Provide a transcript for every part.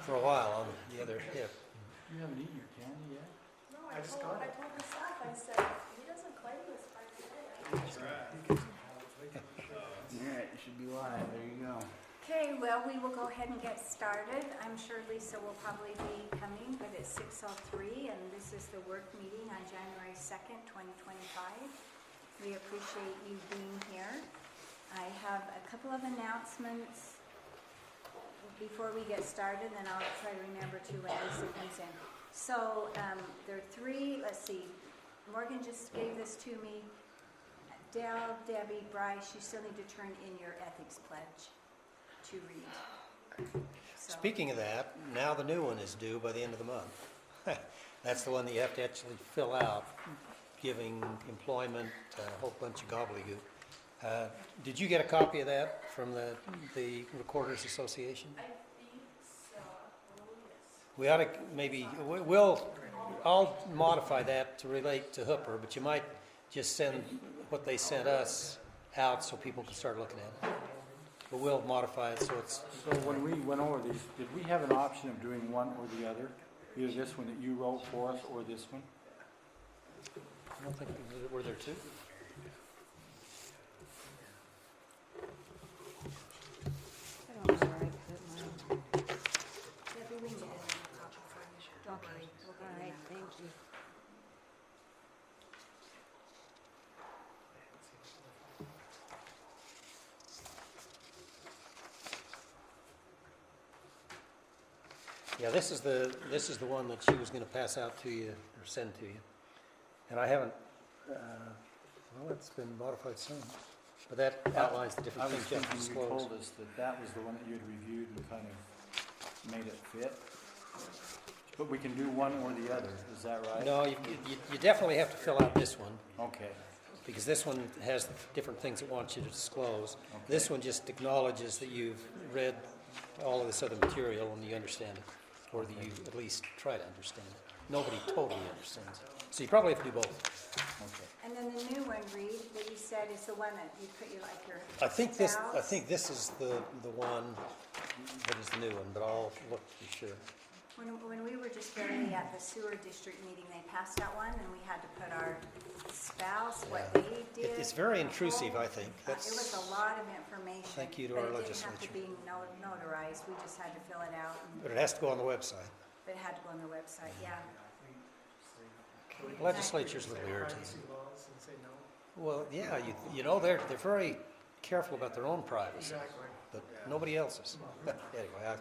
for a while on the other hip. You haven't eaten your candy yet? No, I I just told got it. the staff, I said, he doesn't claim this by today. That's right. Alright, you should be live. There you go. Okay, well, we will go ahead and get started. I'm sure Lisa will probably be coming, but it's 6:03, and this is the work meeting on January 2nd, 2025. We appreciate you being here. I have a couple of announcements before we get started, and I'll try to remember to when Lisa comes in. So there are three, let's see, Morgan just gave this to me. Dale, Debbie, Bryce, you still need to turn in your ethics pledge to read. So, Speaking of that, now the new one is due by the end of the month. That's the one that you have to actually fill out, giving employment, a whole bunch of gobbledygook. Did you get a copy of that from the Recorders Association? I think so, oh yes. We ought to maybe, I'll modify that to relate to Hooper, but you might just send what they sent us out so people can start looking at it. But we'll modify it so it's, So when we went over these, did we have an option of doing one or the other? Either this one that you wrote for us or this one? I don't think, were there two? I don't know where I put mine. Debbie, we can get it in a copy for you. Don't worry, we'll get it. All right, thank you. Yeah, this is the one that she was going to pass out to you or send to you, and I haven't. Well, it's been modified some, but that outlines the I different was things you have to thinking you disclose. told us that that was the one that you had reviewed and kind of made it fit. But we can do one or the other, is that right? No, you definitely have to fill out this one Okay, because this one has different things it wants you to disclose. This one just acknowledges that you've read all of this other material and you understand it, or that you at least try to understand it. Nobody totally understands it, so you probably have to do both. okay. And then the new one, Reed, that you said is the one that you put your, like your I think spouse? this is the one that is the new one, but I'll look to be sure. When we were just barely at the sewer district meeting, they passed out one, and we had to put our spouse, what Yeah. they did. It's very intrusive, I think. It was a lot of information. Thank you to but our it didn't have to legislature. be notarized, we just had to fill it out, But it has to go on the website. but it had to go on the website, yeah. Legislature's a little irritating. Privacy laws and say no. Well, yeah, you know, they're very careful about their own privacy, Exactly. but nobody else's. Anyway,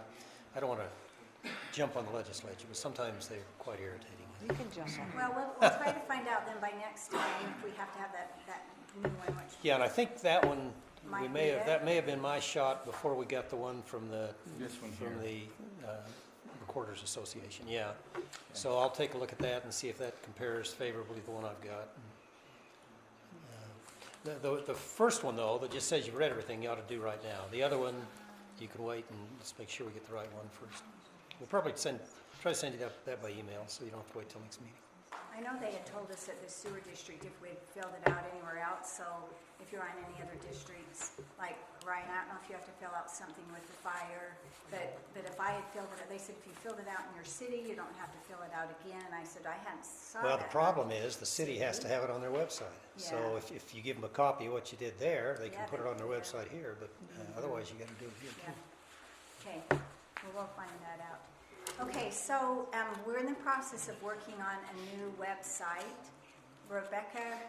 I don't want to jump on the legislature, but sometimes they're quite irritating. You can jump on. Well, we'll try to find out then by next time if we have to have that new one, which, Yeah, and I think that one, Might be it. that may have been my shot before we got the one from the This one from here. the Recorders Association, yeah. So I'll take a look at that and see if that compares favorably to the one I've got. The first one, though, that just says you've read everything, you ought to do right now. The other one, you can wait and let's make sure we get the right one first. We'll probably try to send you that by email, so you don't have to wait till next meeting. I know they had told us at the sewer district if we'd filled it out anywhere else, so if you're on any other districts, like Ryan, I don't know if you have to fill out something with the fire, but if I had filled it out, they said if you filled it out in your city, you don't have to fill it out again, and I said I hadn't saw that. Well, the problem is the city has to have it on their website. So Yeah. if you give them a copy of what you did there, they can Yeah, put it they on their can, yeah. website here, but otherwise you got to do it here Yeah. too. Okay, well, we'll find that out. Okay, so we're in the process of working on a new website. Rebecca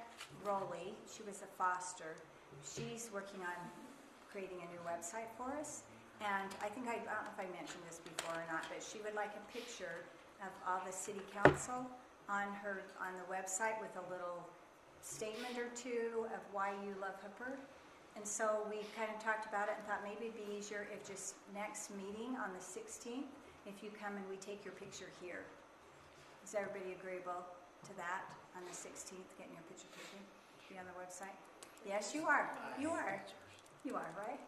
Rowley, she was a foster. She's working on creating a new website for us. And I don't know if I mentioned this before or not, but she would like a picture of all the city council on the website with a little statement or two of why you love Hooper. And so we kind of talked about it and thought maybe it'd be easier if just next meeting on the 16th, if you come and we take your picture here. Is everybody agreeable to that on the 16th, getting your picture taken? Be on the website? Yes, you are. You are. You are, right?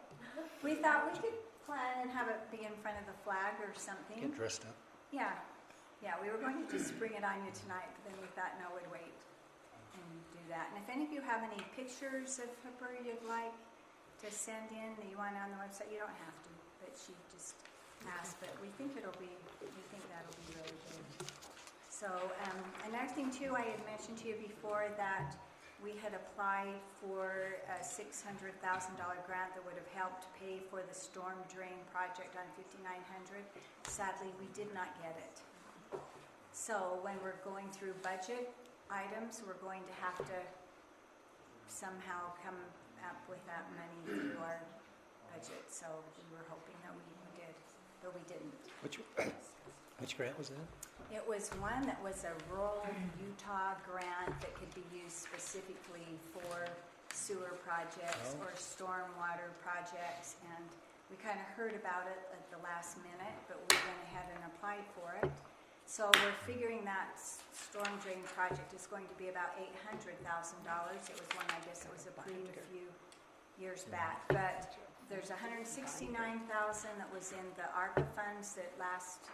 We thought we could plan and have it be in front of the flag or something. Get dressed up. Yeah. Yeah, we were going to just spring it on you tonight, but then we thought, no, we'd wait and do that. And if any of you have any pictures of Hooper you'd like to send in that you want on the website, you don't have to, but she just ask, but we think that'll be really good. So, another thing too, I had mentioned to you before that we had applied for a $600,000 grant that would have helped pay for the storm drain project on 5900. Sadly, we did not get it. So when we're going through budget items, we're going to have to somehow come up with that money through our budget. So we were hoping that we did, but we didn't. Which grant was that? It was one that was a rural Utah grant that could be used specifically for sewer projects Oh. or stormwater projects. And we kind of heard about it at the last minute, but we went ahead and applied for it. So we're figuring that storm drain project is going to be about $800,000. It was one, I guess, that was approved a few years back. But there's $169,000 that was in the ARPA funds that was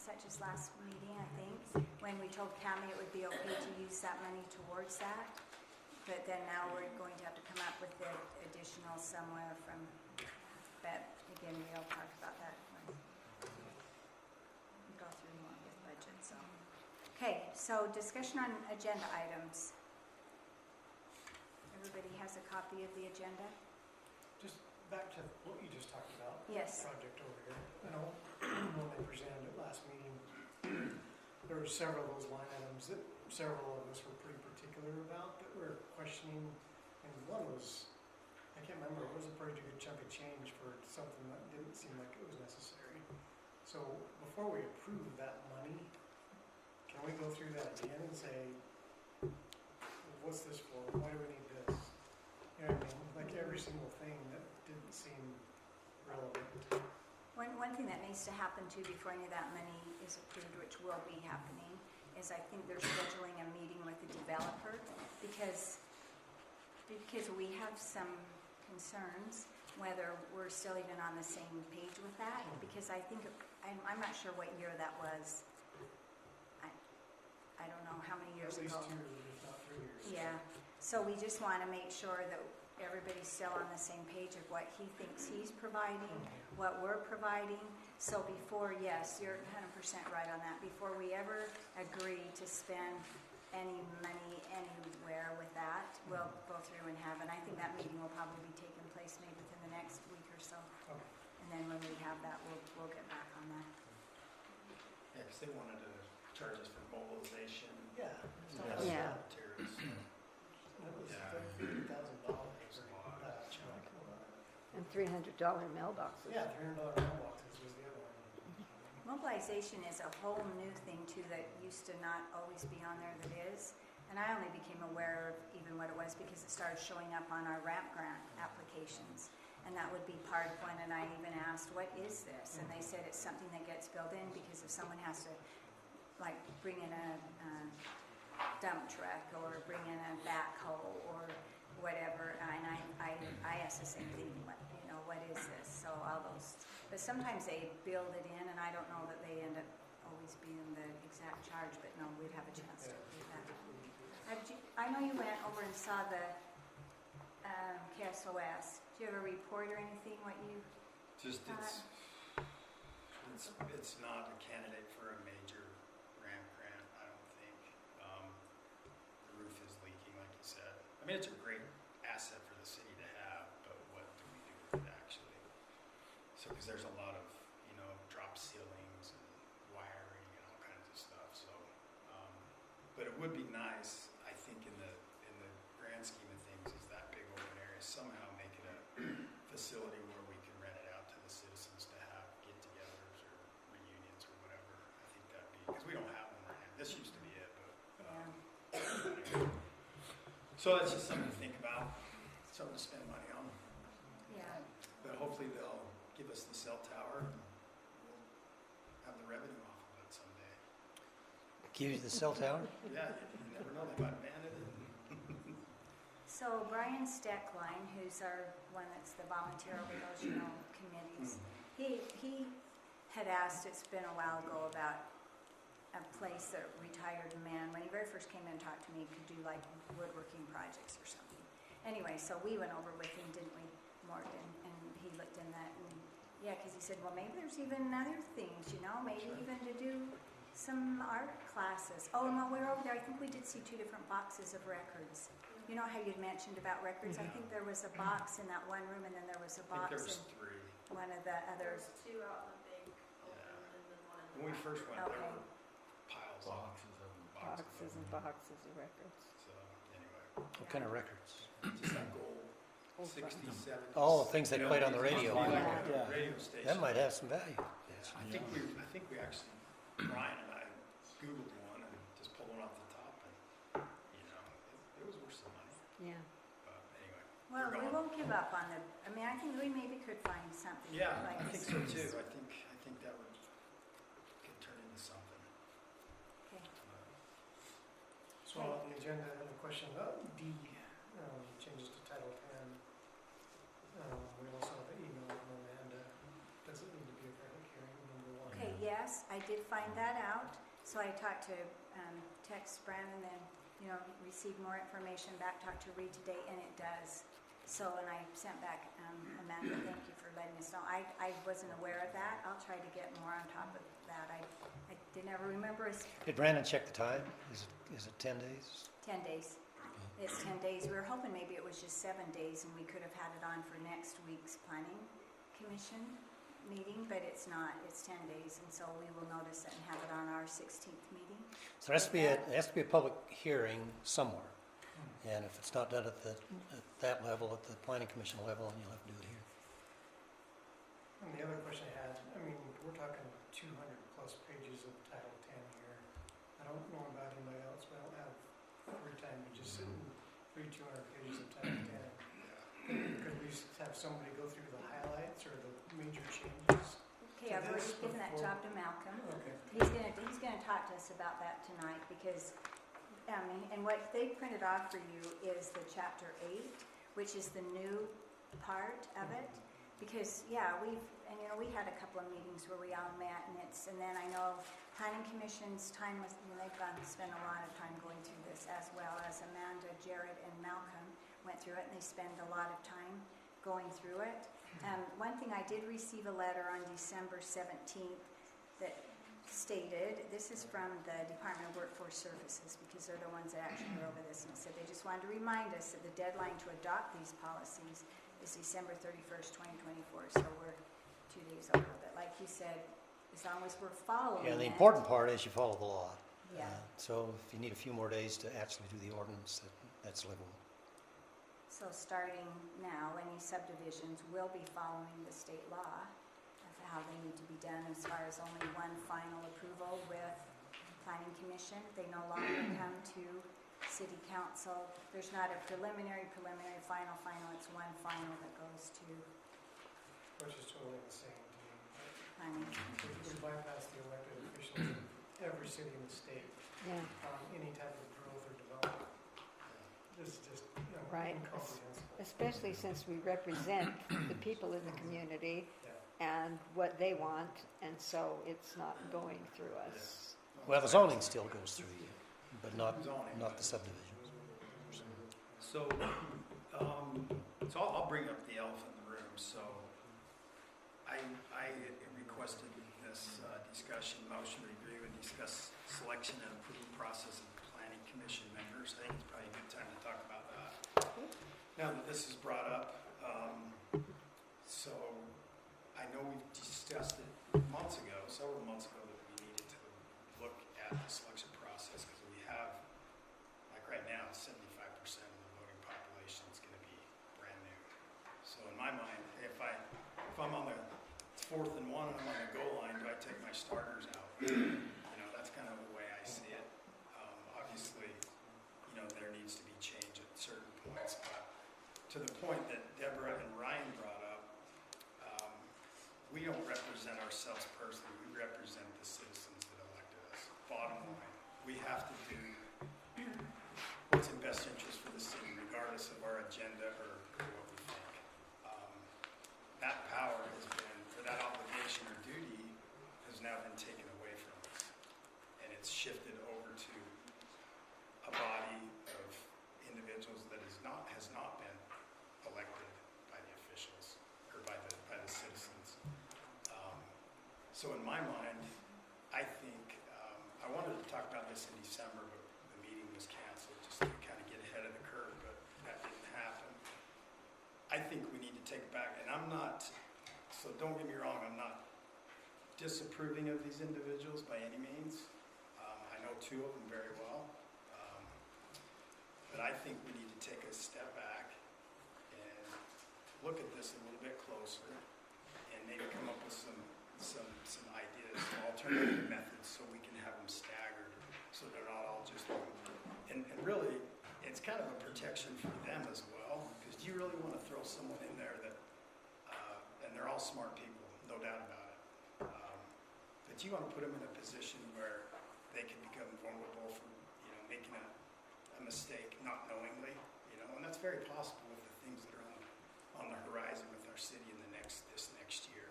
that just last meeting, I think, when we told Cammie it would be okay to use that money towards that. But then now we're going to have to come up with the additional somewhere from, but again, we'll talk about that when we go through more with budget, so. Okay, so discussion on agenda items. Everybody has a copy of the agenda? Just back to what you just talked about. Yes. Project over here. I know when they presented it last meeting, there were several of those line items that several of us were pretty particular about that we're questioning. And one was, I can't remember, it was a pretty good chunk of change for something that didn't seem like it was necessary. So before we approve that money, can we go through that again and say, what's this for? Why do we need this? You know what I mean? Like every single thing that didn't seem relevant. One thing that needs to happen too before any of that money is approved, which will be happening, is I think they're scheduling a meeting with the developer because we have some concerns whether we're still even on the same page with that, because I think, I'm not sure what year that was. I don't know how many years At ago. least 2, if not 3 years. Yeah, so we just want to make sure that everybody's still on the same page of what he thinks he's providing, what we're providing. So before, yes, you're 100% right on that. Before we ever agree to spend any money anywhere with that, we'll go through and have, and I think that meeting will probably be taking place maybe within the next week or so. Okay. And then when we have that, we'll get back on that. Yeah, because they wanted to charge us for mobilization. Yeah. stuff like Yeah. that, materials. It was Yeah. $50,000. There's a lot. And $300 mailboxes. Yeah, $300 mailboxes was the other one. Mobilization is a whole new thing too that used to not always be on there that is. And I only became aware of even what it was because it started showing up on our RAMP grant applications. And that would be part of one, and I even asked, what is this? And they said it's something that gets built in because if someone has to like bring in a dump truck or bring in a backhoe or whatever, and I asked the same thing, what is this? So all those, but sometimes they build it in, and I don't know that they end up always being the exact charge, but no, we'd have a chance to do that. I know you went over and saw the KSOS. Do you have a report or anything, what you, Just, it's not a candidate for a major ramp grant, I don't think. The roof is leaking, like you said. I mean, it's a great asset for the city to have, but what do we do with it actually? So, because there's a lot of, drop ceilings and wiring and all kinds of stuff, so. But it would be nice, I think, in the grand scheme of things, is that big open area, somehow make it a facility where we can rent it out to the citizens to have get-togethers or reunions or whatever. I think that'd be, because we don't have one right now. This used to be it, but. yeah, So that's just something to think about, something to spend money on. yeah. But hopefully they'll give us the cell tower and we'll have the revenue off of it someday. Give you the cell tower? Yeah, you never know, they might abandon it. So Brian Steckline, who's our one that's the volunteer over those, committees, he had asked, it's been a while ago, about a place that retired men, when he very first came in and talked to me, could do like woodworking projects or something. Anyway, so we went over with him, didn't we, Morgan? And he looked in that, and Yeah, because he said, well, maybe there's even other things, you know, maybe even to do some art classes. Oh, and while we were over there, I think we did see 2 different boxes of records. You know how you'd mentioned about records? I think there was a box in that one room, and then there was a I think there box was in 3. one of the others. There's 2 out in the big open and then one in the. When we first went, there Okay. were piles of Boxes of them. Boxes and boxes of records. So, anyway, What kind of records? just like old Old 60s, 70s. Oh, things they You know, played on the these used radio. to be like Yeah. a radio station. That might have some value. I think we actually, Brian and I Googled one and just pulled one off the top and, you know, it was worth some money. Yeah. But anyway. Well, we're we going. won't give up on the, I mean, I think we maybe could find something Yeah, like I this. think so too. I think that could turn into something. Okay. So on the agenda, I have a question about D, changes to Title 10. We also have an email from Amanda. Does it need to be a public hearing, number 1? Okay, yes, I did find that out. So I talked to, text Brandon, then, you know, received more information back, talked to Reed today, and it does. So, and I sent back, Amanda, thank you for letting us know. I wasn't aware of that. I'll try to get more on top of that. I didn't ever remember us Did Brandon check the time? Is it 10 days? 10 days. It's 10 days. We were hoping maybe it was just 7 days and we could have had it on for next week's planning commission meeting, but it's not. It's 10 days, and so we will notice it and have it on our 16th meeting. So there has to be a public hearing somewhere. And if it's not done at that level, at the planning commission level, then you'll have to do it here. And the other question I had, I mean, we're talking 200 plus pages of Title 10 here. I don't know about anybody else, but I don't have free time to just sit and read 200 pages of Title 10. Could we have somebody go through the highlights or the major changes? Okay, I've already given that job to Malcolm. Okay. He's gonna talk to us about that tonight because, and what they printed off for you is the chapter 8, which is the new part of it. Because, yeah, we had a couple of meetings where we all met, and then I know planning commission's time was, they've spent a lot of time going through this, as well as Amanda, Jared, and Malcolm went through it, and they spend a lot of time going through it. One thing, I did receive a letter on December 17th that stated, this is from the Department of Workforce Services, because they're the ones that actually were over this, and it said they just wanted to remind us that the deadline to adopt these policies is December 31st, 2024, so we're 2 days over. But like you said, as long as we're following Yeah, the it, important part is you follow the law. Yeah. So if you need a few more days to actually do the ordinance, that's livable. So starting now, any subdivisions will be following the state law of how they need to be done as far as only one final approval with planning commission. They no longer come to city council. There's not a preliminary, final, it's one final that goes to Which is totally insane to me. planning. We bypass the elected officials in every city in the state Yeah. on any type of growth or development. This is just, Right. incomprehensible. Especially since we represent the people in the community Yeah. and what they want, and so it's not going through us. Well, the zoning still goes through you, but not the subdivision. So, I'll bring up the elephant in the room. So, I requested this discussion, motion, review, and discuss selection and approval process of planning commission members. I think it's probably a good time to talk about that. Now that this is brought up, so I know we discussed it several months ago, that we needed to look at the selection process because we have, like right now, 75% of the voting population is going to be brand new. So in my mind, if I'm on the 4th and 1 and I'm on the goal line, do I take my starters out? That's kind of the way I see it. Obviously, there needs to be change at certain points, but to the point that Deborah and Ryan brought up, we don't represent ourselves personally. We represent the citizens that elected us. Bottom line, we have to do what's in best interest for the city, regardless of our agenda or what we think. That power has been, or that obligation or duty, has now been taken away from us, and it's shifted over to a body of individuals that has not been elected by the officials or by the citizens. So in my mind, I think, I wanted to talk about this in December, but the meeting was canceled just to kind of get ahead of the curve, but that didn't happen. I think we need to take it back, and I'm not, so don't get me wrong, I'm not disapproving of these individuals by any means. I know two of them very well. But I think we need to take a step back and look at this a little bit closer and maybe come up with some ideas, some alternative methods so we can have them staggered so they're not all just one. And really, it's kind of a protection for them as well, because do you really want to throw someone in there that, and they're all smart people, no doubt about it, but you want to put them in a position where they can become vulnerable for, making a mistake not knowingly, and that's very possible with the things that are on the horizon with our city in this next year.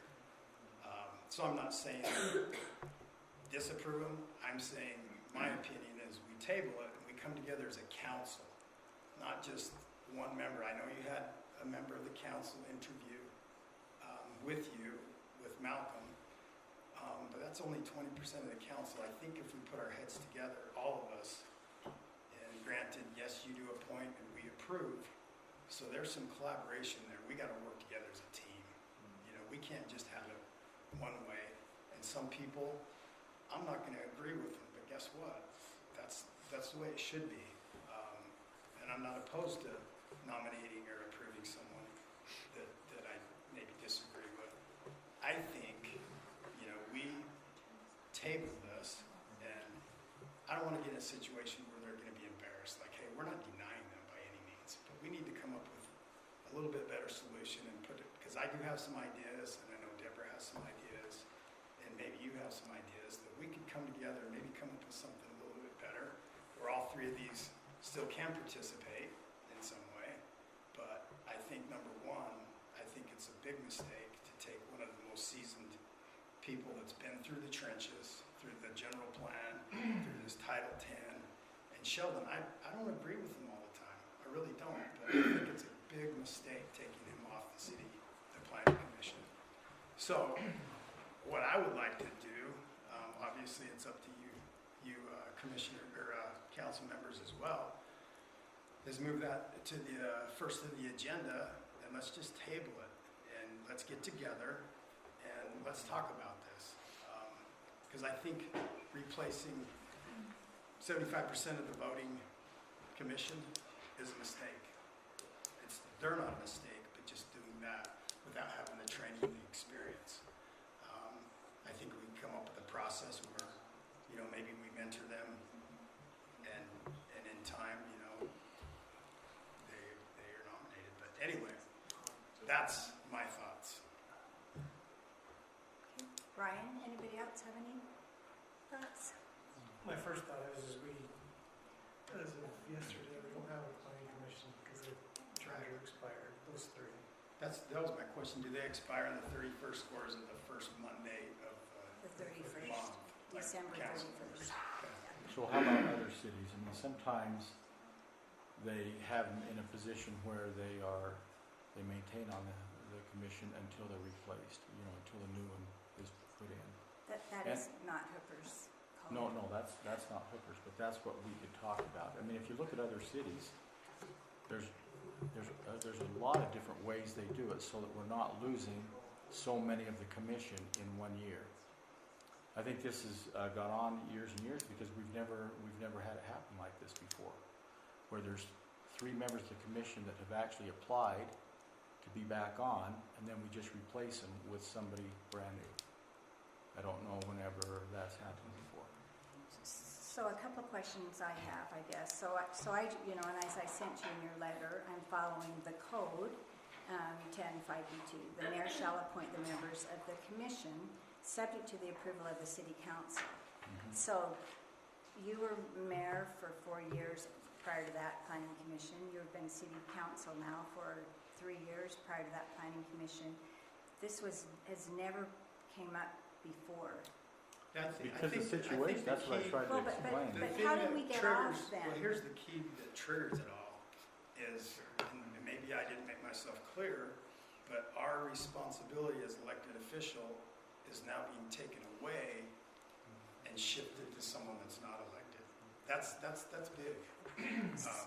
So I'm not saying disapprove them. I'm saying my opinion is we table it and we come together as a council, not just one member. I know you had a member of the council interview with Malcolm, but that's only 20% of the council. I think if we put our heads together, all of us, and granted, yes, you do appoint and we approve, so there's some collaboration there. We got to work together as a team. We can't just have it one way. And some people, I'm not going to agree with them, but guess what? That's the way it should be. And I'm not opposed to nominating or approving someone that I maybe disagree with. I think, we table this, and I don't want to get in a situation where they're going to be embarrassed. Like, hey, we're not denying them by any means, but we need to come up with a little bit better solution and put it, because I do have some ideas, and I know Deborah has some ideas, and maybe you have some ideas, that we could come together and maybe come up with something a little bit better, where all three of these still can participate in some way. But I think, number one, I think it's a big mistake to take one of the most seasoned people that's been through the trenches, through the general plan, through this Title 10, and Sheldon, I don't agree with him all the time. I really don't, but I think it's a big mistake taking him off the planning commission. So, what I would like to do, obviously it's up to you commissioner or council members as well, is move that to the first of the agenda, and let's just table it, and let's get together and let's talk about this. Because I think replacing 75% of the voting commission is a mistake. They're not a mistake, but just doing that without having the training and the experience. I think we can come up with a process where, maybe we mentor them, and in time, they are nominated. But anyway, that's my thoughts. Okay. Brian, anybody else have any thoughts? My first thought is we, as of yesterday, we don't have a planning commission because their charter expired, those three. That was my question. Do they expire on the 31st, or is it the first Monday of The 31st, month? Like December council 31st. members? Okay. So how about other cities? I mean, sometimes they have them in a position where they maintain on the commission until they're replaced, until a new one is put in. That is not Hooper's code. No, that's not Hooper's, but that's what we could talk about. I mean, if you look at other cities, there's a lot of different ways they do it so that we're not losing so many of the commission in 1 year. I think this has gone on years and years because we've never had it happen like this before, where there's 3 members of the commission that have actually applied to be back on, and then we just replace them with somebody brand new. I don't know whenever that's happened before. So a couple of questions I have, I guess. So I, and as I sent you in your letter, I'm following the code, 10.5B2. The mayor shall appoint the members of the commission subject to the approval of the city council. So you were mayor for 4 years prior to that planning commission. You've been city council now for 3 years prior to that planning commission. This has never came up before. Because the situation, that's what I tried to explain. But how did we get off then? Well, here's the key that triggers it all, is, and maybe I didn't make myself clear, but our responsibility as elected official is now being taken and shift it to someone that's not elected. That's big.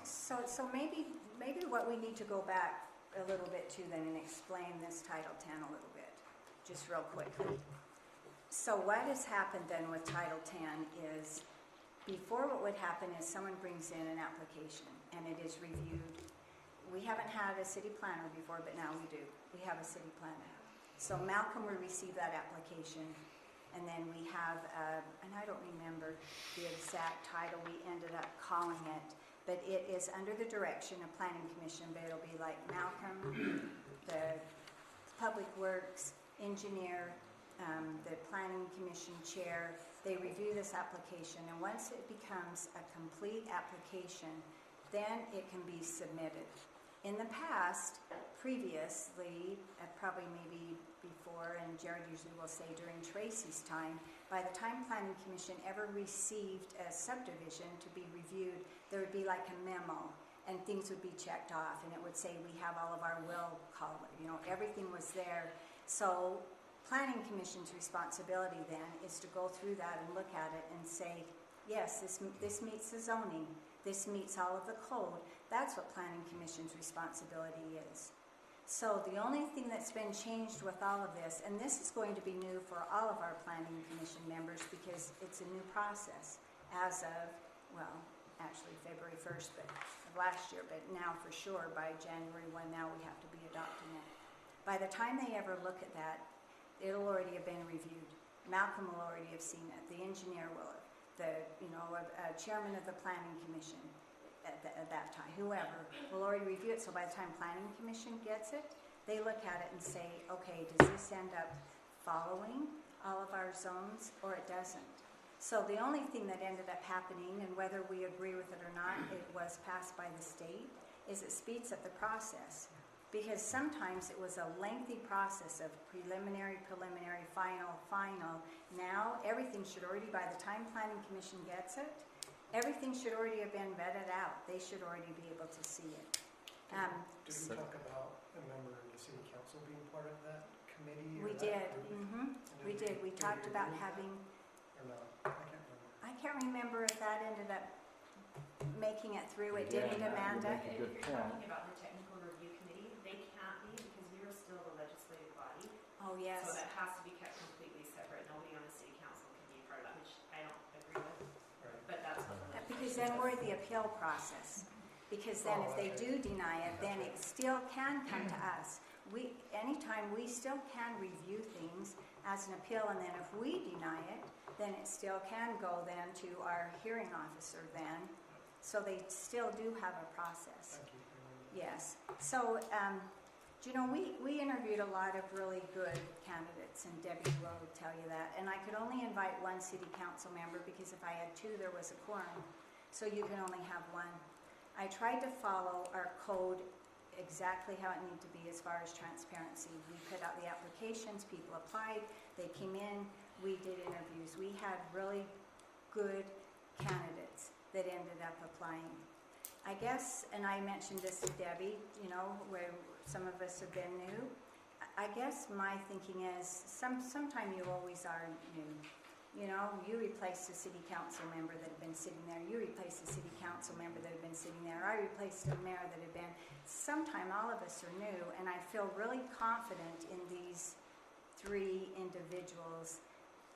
So maybe what we need to go back a little bit to then and explain this Title 10 a little bit, just real quickly. So what has happened then with Title 10 is, before what would happen is someone brings in an application and it is reviewed. We haven't had a city planner before, but now we do. We have a city planner. So Malcolm will receive that application, and then we have, and I don't remember the exact title we ended up calling it, but it is under the direction of Planning Commission, but it'll be like Malcolm, the Public Works engineer, the Planning Commission chair. They review this application, and once it becomes a complete application, then it can be submitted. In the past, previously, probably maybe before, and Jared usually will say during Tracy's time, by the time Planning Commission ever received a subdivision to be reviewed, there would be like a memo, and things would be checked off, and it would say we have all of our will call, everything was there. So Planning Commission's responsibility then is to go through that and look at it and say, yes, this meets the zoning, this meets all of the code. That's what Planning Commission's responsibility is. So the only thing that's been changed with all of this, and this is going to be new for all of our Planning Commission members because it's a new process as of, well, actually February 1st of last year, but now for sure by January 1, now we have to be adopting it. By the time they ever look at that, it'll already have been reviewed. Malcolm will already have seen it. The engineer will have. A chairman of the Planning Commission at that time, whoever, will already review it. So by the time Planning Commission gets it, they look at it and say, okay, does this end up following all of our zones or it doesn't? So the only thing that ended up happening, and whether we agree with it or not, it was passed by the state, is it speeds up the process. Because sometimes it was a lengthy process of preliminary, final. Now, everything should already, by the time Planning Commission gets it, everything should already have been vetted out. They should already be able to see it. Did we talk about a member of the city council being part of that committee? We did, we did. We talked about having, Or not? I can't remember. I can't remember if that ended up making it through. It didn't, Yeah, Amanda? that would make a good If you're point. talking about the technical review committee, they can't be because we are still the legislative body. Oh, yes. So that has to be kept completely separate. Nobody on the city council can be part of that, which I don't agree with, Right. but that's what the Because legislature then we're does. the appeal process. Because then if they do deny it, then it still can come to us. Anytime we still can review things as an appeal, and then if we deny it, then it still can go then to our hearing officer then. So they still do have a process. Thank you. Yes. So, we interviewed a lot of really good candidates, and Debbie will tell you that. And I could only invite one city council member because if I had two, there was a quorum. So you can only have one. I tried to follow our code exactly how it needed to be as far as transparency. We put out the applications, people applied, they came in, we did interviews. We had really good candidates that ended up applying. I guess, and I mentioned this to Debbie, where some of us have been new. I guess my thinking is sometime you always are new. You replaced a city council member that had been sitting there. You replaced a city council member that had been sitting there. I replaced a mayor that had been. Sometime all of us are new, and I feel really confident in these three individuals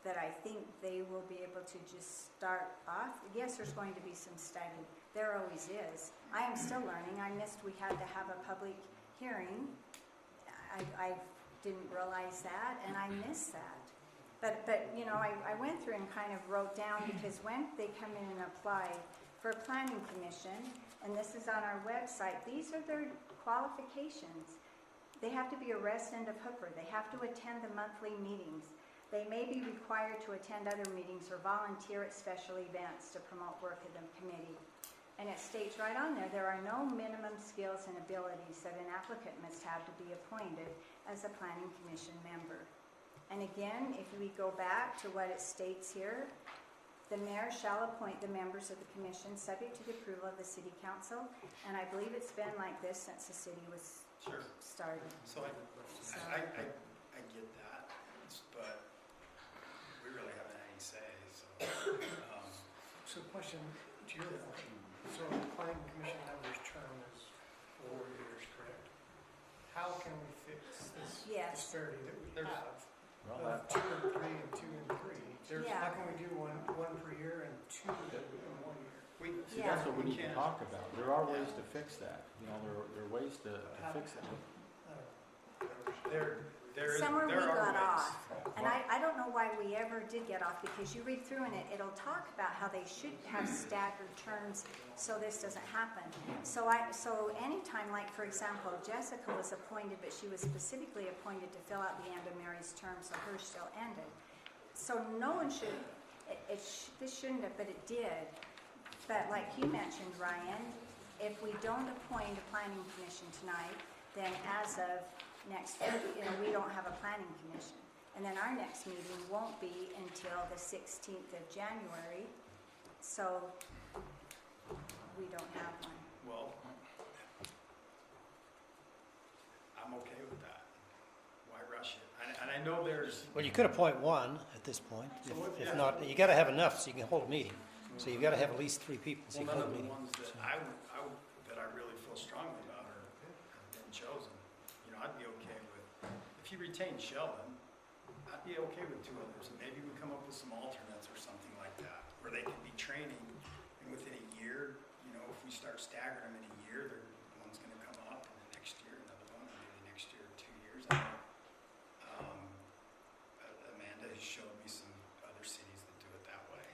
that I think they will be able to just start off. Yes, there's going to be some study. There always is. I am still learning. We had to have a public hearing. I didn't realize that, and I missed that. But I went through and kind of wrote down, because when they come in and apply for a planning commission, and this is on our website, these are their qualifications. They have to be a resident of Hooper. They have to attend the monthly meetings. They may be required to attend other meetings or volunteer at special events to promote work of the committee. And it states right on there are no minimum skills and abilities that an applicant must have to be appointed as a planning commission member. And again, if we go back to what it states here, the mayor shall appoint the members of the commission subject to the approval of the city council. And I believe it's been like this since the city was Sure. started. So I get that, but we really haven't had any say, so. question to your point. So the planning commission member's term is 4 years, correct? How can we fix this Yes. disparity that we There's- have Well, of 2 and 3 and 2 and 3? Yeah. How can we do one per year and 2 in 1 year? See, Yeah. that's what we need to can't- talk about. There are ways to fix that. You know, there are ways to fix it. I don't know. There is, Somewhere we there are got ways. off. And I don't know why we ever did get off, because you read through in it, it'll talk about how they should have staggered terms so this doesn't happen. So anytime, like for example, Jessica was appointed, but she was specifically appointed to fill out the end of Mary's term, so hers still ended. So no one should, this shouldn't have, but it did. But like you mentioned, Ryan, if we don't appoint a planning commission tonight, then as of next week, we don't have a planning commission. And then our next meeting won't be until the 16th of January, so we don't have one. Well, I'm okay with that. Why rush it? And I know there's, Well, you could appoint one at this point. So what- If yeah. not, you gotta have enough so you can hold a meeting. So you've gotta have at least 3 people so well, you can none hold of a the meeting. ones that that I really feel strongly about have been chosen. You know, I'd be okay with, if you retain Sheldon, I'd be okay with 2 others. And maybe we come up with some alternates or something like that, where they can be training, and within a year, you know, if we start staggering them in a year, one's gonna come up, and the next year, another one, and maybe next year, 2 years. I know, Amanda has showed me some other cities that do it that way.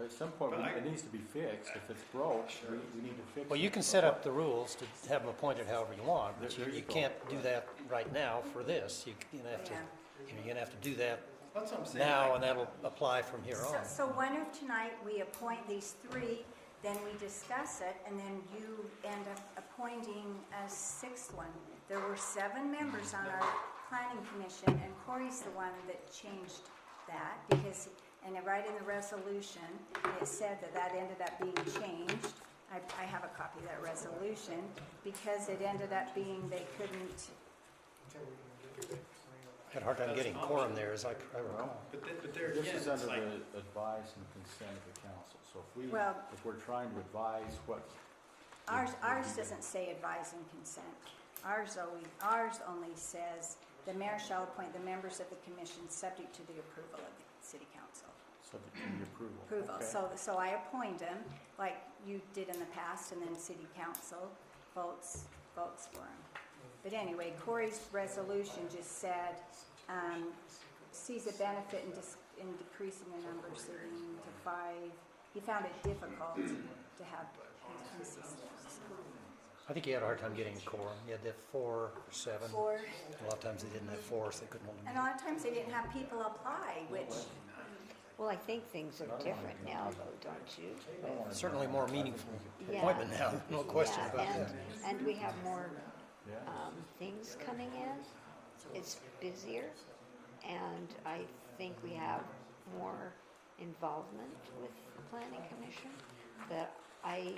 At some point, But it needs to be fixed. If it's broke, Sure. we need to fix it. Well, you can set up the rules to have them appointed however you want, but There you you go. can't do that right now for this. You're gonna have to, Yeah. you're gonna have to do that That's what I'm saying. now, like- and that'll apply from here on. So one of tonight, we appoint these 3, then we discuss it, and then you end up appointing a 6th one. There were 7 members on our planning commission, and Corey's the one that changed that, because, and right in the resolution, it said that ended up being changed. I have a copy of that resolution, because it ended up being they couldn't, Until we can get it. Had a hard time getting quorum there, as I recall. But there This again, is it's under like, the advice and consent of the council. So Well- if we're trying to advise what. ours doesn't say advise and consent. Ours only says, the mayor shall appoint the members of the commission subject to the approval of the city council. Subject to the approval. Approval, Okay. so I appoint them, like you did in the past, and then city council votes for them. But anyway, Corey's resolution just said, sees a benefit in decreasing the number sitting to 5. He found it difficult to have consistent. I think you had a hard time getting a quorum. You had to have 4 or 7. 4, A lot of times they didn't have 4, so they couldn't hold a and a meeting. lot of times they didn't have people apply, which, Well, I think things are different now, though, don't you? Certainly more meaningful Yeah. appointment now, no question Yeah, about and- that. And we have more Yeah. things coming in. It's busier, and I think we have more involvement with the planning commission, that I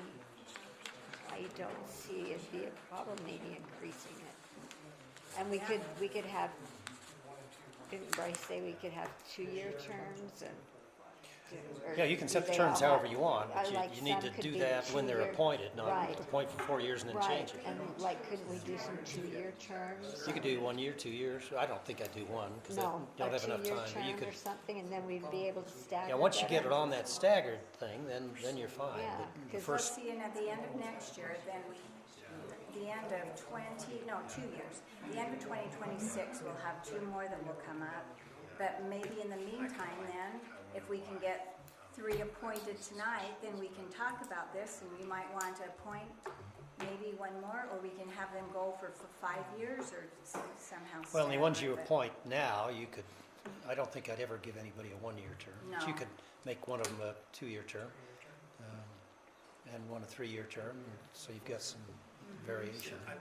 don't see it be a problem, maybe increasing it. And we could have, didn't Bryce say we could have 2-year terms and? or Yeah, you can set the do they terms all however have- you want, but like you need to some could do be that when they're 2-year. appointed, not Right. appoint for 4 years and then Right, change it. and like, couldn't we do some 2-year terms? You could do 1 year, 2 years. I don't think I'd do 1 because you No, don't a have enough 2-year time. But you term could, or something, and then we'd be able to stagger. yeah, once you get better. it on that staggered thing, then you're fine. Yeah, But the 'cause first, see, and at the end of next year, then the end of 2 years, the end of 2026, we'll have 2 more that will come up. But maybe in the meantime then, if we can get 3 appointed tonight, then we can talk about this, and we might want to appoint maybe 1 more, or we can have them go for 5 years, or somehow. well, the ones you stagger it. appoint now, you could, I don't think I'd ever give anybody a 1-year term. But you No. could make one of them a 2-year term, and one a 3-year term, so you've got some variation. I'm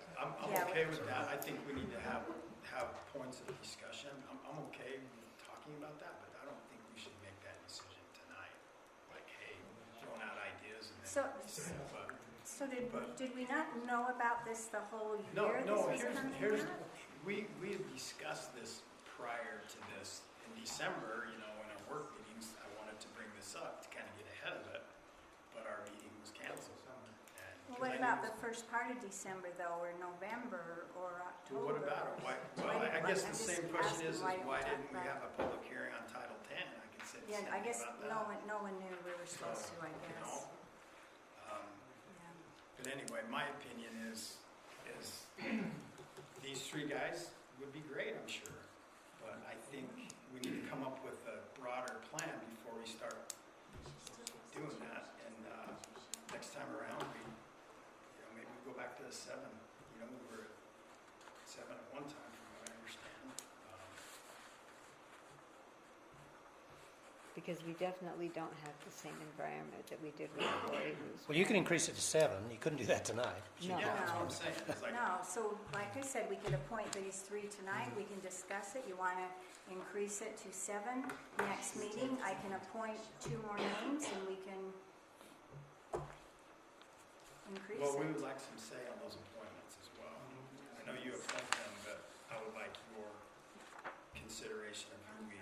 Yeah. okay with that. I think we need to have points of discussion. I'm okay with talking about that, but I don't think we should make that decision tonight. Like, hey, throwing out ideas and So, then. so did we not know about this the whole year? No, this was coming here's, up? we had discussed this prior to this in December, in our work meetings. I wanted to bring this up. what about the first part of December though, or November, or Well, October? what about it? Why, Why well, I did- guess I'm the just same question asking is why why don't didn't we we have a public hearing on Title 10? I can say the Yeah, same I thing guess about that. no one knew we were supposed to, I You guess. know? Um, Yeah. But anyway, my opinion is these three guys would be great, I'm sure. But I think we need to come up with a broader plan before we start doing that. And next time around, maybe we go back to the 7. We were at 7 at one time, from what I understand. Because we definitely don't have the same environment that we did with Cory, who's. Well, you can increase it to 7. You couldn't do that tonight. No. Yeah, that's what I'm saying. It's like, No, so like I said, we could appoint these three tonight, we can discuss it, you wanna increase it to 7? Next meeting, I can appoint 2 more names and we can increase well, we would it. like some say on those appointments as well. I know you appoint them, but I would like your consideration of who we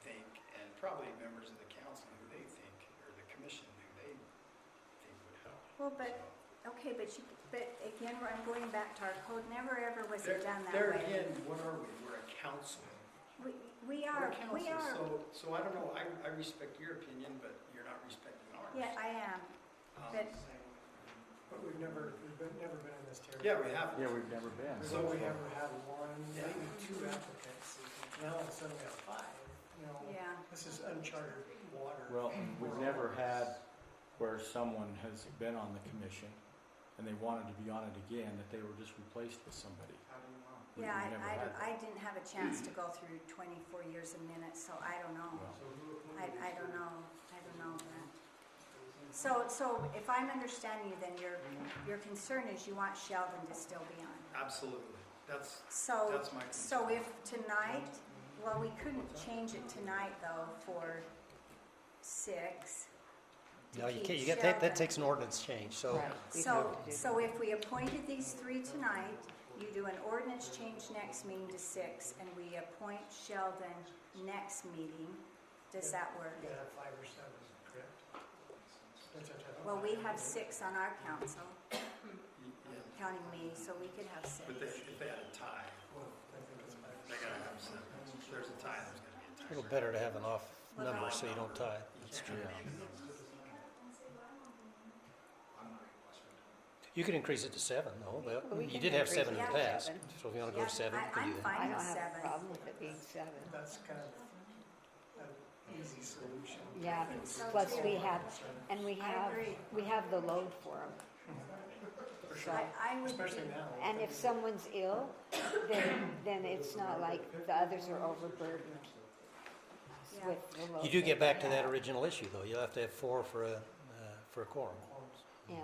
think, and probably members of the council who they think, or the commission who they think would help. Well, but, So, okay, but again, I'm going back to our code, never ever was it done that There way. again, what are we? We're a council. We We're are, a council, we are, so I don't know, I respect your opinion, but you're not respecting ours. yeah, I am, Um, but, But we've never been in this territory. Yeah, we have. Yeah, we've never been. We've only ever had one, Yeah. maybe 2 applicants. Now all of a sudden we have 5. yeah, This is uncharted water. Well, we've never had where someone has been on the commission and they wanted to be on it again, that they were just replaced with somebody. We- yeah, we never had that. I didn't have a chance to go through 24 years of minutes, so I don't know. Well, I don't know that. So if I'm understanding you, then your concern is you want Sheldon to still be on. Absolutely. That's So, my so concern. if tonight, well, we couldn't change it tonight though for 6. to No, you keep can't, you got, Sheldon. that takes an ordinance change, so. Right, we'd So, have to do so if we appointed these 3 tonight, you do an ordinance change next meeting to 6, and we appoint Sheldon next meeting, does that work? You gotta have 5 or 7, correct? That's what I thought. Well, we have 6 on our council, Yeah, counting me, so we could have 6. but if they had a tie, Well, I think it's 5. they gotta have 7. If there's a tie, there's gotta be a A tie. little better to have an off number so you don't tie. That's true. You could increase it to 7, though. Well, Well, we you can did have increase 7 in it the to past, 7. so if you want to go Yeah, to 7, you can I'm do that. fine. I don't with have a 7. problem with it being 7. That's kind of an easy solution. Yeah, I think so, plus too. we have, and we I have, agree. we have the load for them. For sure. I would Especially be, now. And if someone's ill, then it's not like the others are overburdened Yeah. with the load. You do get they back to that have. original issue, though. You'll have to have 4 for a quorum. Yeah,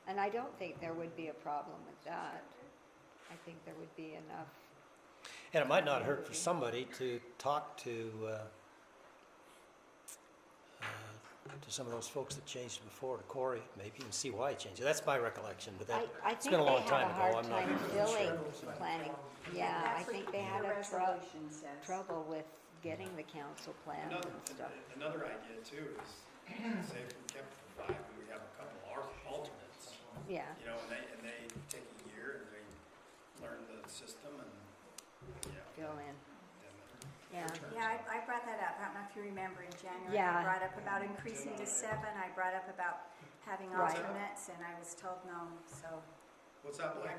and I don't think there would be a problem with that. I think there would be enough. And it might not hurt for somebody to talk to some of those folks that changed before, to Corey, maybe, and see why he changed it. That's my recollection, but that, I it's think been a they long had time a ago. hard I'm not. time filling Cheryl's had a planning. problem. Yeah, I that's what think they had the a resolution says. trouble with getting the council plans and stuff. Another idea too is, say if we kept it to 5, and we have a couple alternates, Yeah, and they take a year and they learn the system and, go in, then yeah. Yeah, I brought that up. I don't know if you remember in January. Yeah. I brought up about increasing to 7. I brought up about having Right. alternates, and I was told no, so. what's that like?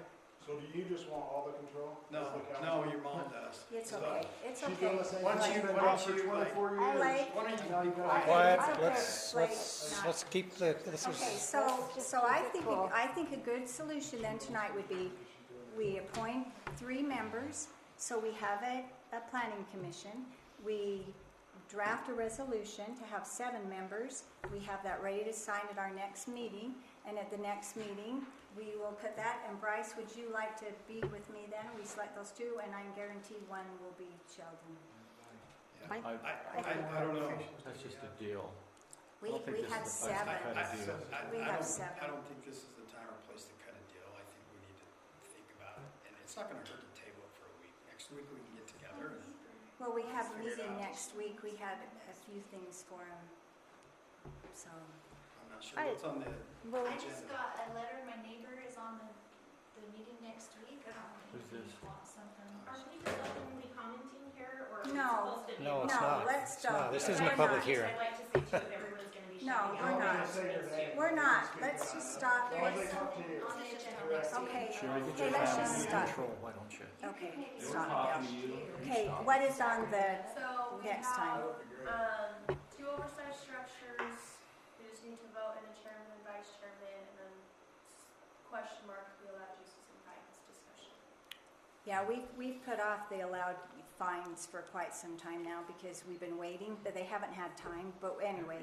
So do you just want all the control? No, as the council? no, your mom does. It's So, okay, it's She's okay. doing the same Why don't thing you- she's been why don't doing you, for like- 24 I years. like, Why don't you Now be you got quiet? Quiet, Okay. let's keep this okay, is, so I think, cool. I think a good solution then tonight would be, we appoint 3 members, so we have a planning commission. We draft a resolution to have 7 members. We have that ready to sign at our next meeting, and at the next meeting, we will put that, and Bryce, would you like to be with me then? We select those 2, and I guarantee one will be Sheldon. I- I don't know. That's just a deal. We I don't think this have is the place to 7. cut a deal. We have 7. I don't think this is the time or place to cut a deal. I think we need to think about it, and it's not gonna hurt to table it for a week. Next week, we can get together and, Well, we have a Figure it meeting out. next week, we had a few things for him, so, I not sure what's on the Well, I just got a letter, my neighbor is on the meeting next week. Who's this? Want something. Are people openly commenting here, or is it No. supposed to be? No, it's No, not. let's It's not. don't. This We're isn't a not. public hearing. I'd like to say too, if everyone's gonna be No, shouting we're out. not. We're not. Let's just stop As long as they this. talk to you. On the agenda next week. Okay, Sherry, get okay, your let's family just in stop. control, why don't you? Okay, stop now. Okay, what is on the So we next have, time? 2 oversized structures, we just need to vote in a chairman and vice chairman, and then question mark, we allowed uses and fines discussion. Yeah, we've put off the allowed fines for quite some time now because we've been waiting, but they haven't had time. But anyway,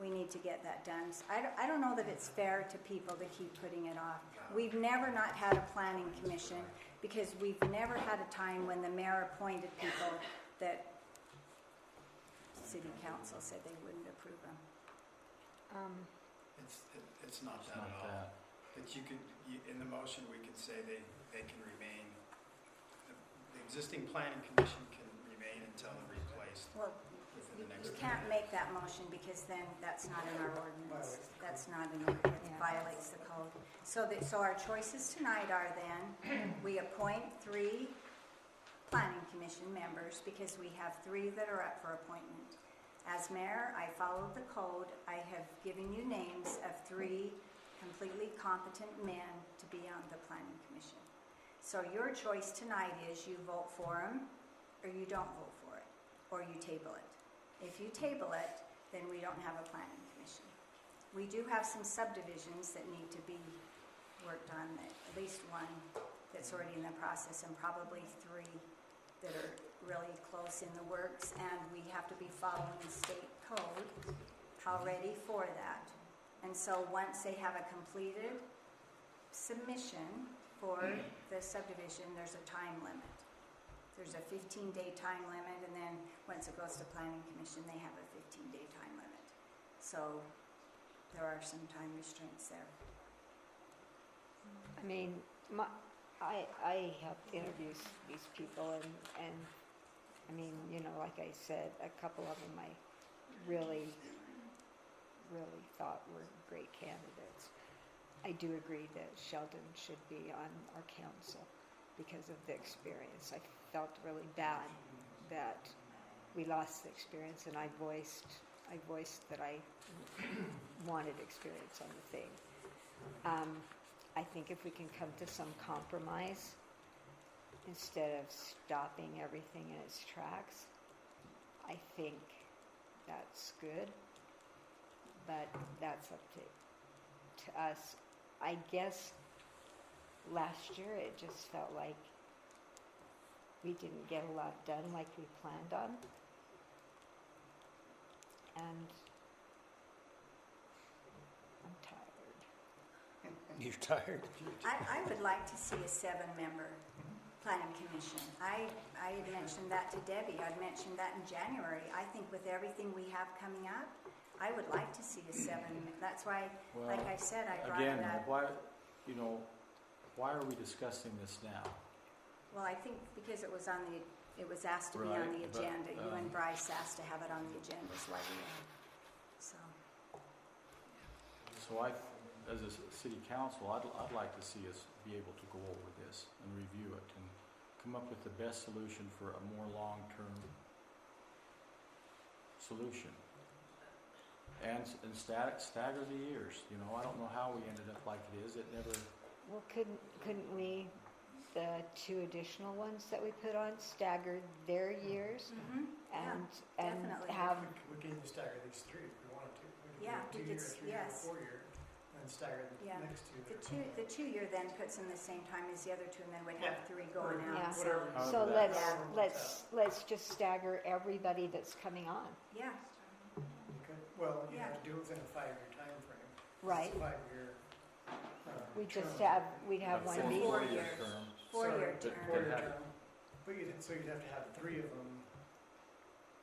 we need to get that done. So I don't know that it's fair to people to keep putting it off. We've never not had a planning commission because we've never had a time when the mayor appointed people that city council said they wouldn't approve them. It's not It's that not at all. that. But in the motion, we could say they can remain, the existing planning commission can remain until they're replaced Well, within you the next. can't make that motion because then that's not in our ordinance. That's not in, it Yeah. violates the code. So our choices tonight are then, we appoint 3 planning commission members because we have 3 that are up for appointment. As mayor, I followed the code. I have given you names of 3 completely competent men to be on the planning commission. So your choice tonight is you vote for them or you don't vote for it, or you table it. If you table it, then we don't have a planning commission. We do have some subdivisions that need to be worked on, at least 1 that's already in the process, and probably 3 that are really close in the works, and we have to be following the state code already for that. And so once they have a completed submission for the subdivision, there's a time limit. There's a 15-day time limit, and then once it goes to planning commission, they have a 15-day time limit. So there are some time restraints there. I mean, I helped interview these people, and I mean, you know, like I said, a couple of them I really thought were great candidates. I do agree that Sheldon should be on our council because of the experience. I felt really bad that we lost the experience, and I voiced that I wanted experience on the thing. I think if we can come to some compromise instead of stopping everything in its tracks, I think that's good. But that's up to us. I guess last year it just felt like we didn't get a lot done like we planned on. And I'm tired. You're tired? I would like to see a 7-member planning commission. I had mentioned that to Debbie. I'd mentioned that in January. I think with everything we have coming up, I would like to see a 7. That's why, like I said, I brought Again, it up. why are we discussing this now? Well, I think because it was asked to be on Right, the but, agenda. You and Bryce asked to have it on the agenda, is why we, so. So as a city council, I'd like to see us be able to go over this and review it and come up with the best solution for a more long-term solution. And stagger the years, I don't know how we ended up like it is, it never, Well, couldn't we, the 2 additional ones that we put on, stagger their years and definitely. have, We can even stagger these 3 if we wanted to. We Yeah, could we do 2 year, could- 3 year, yes. 4 year, and then stagger the Yeah. next 2. The 2-year then puts them the same time as the other 2, and then we'd have 3 going Yeah. out. So, Whatever. so However let's just stagger everybody that's coming on, yeah, Okay. Well, you Yeah. have to do it within a 5-year time frame. right? It's a 5-year. We just term. we'd have one a meeting. 4-year. term. 4-year Sorry, term. 4-year Have- term. But you'd have to have 3 of them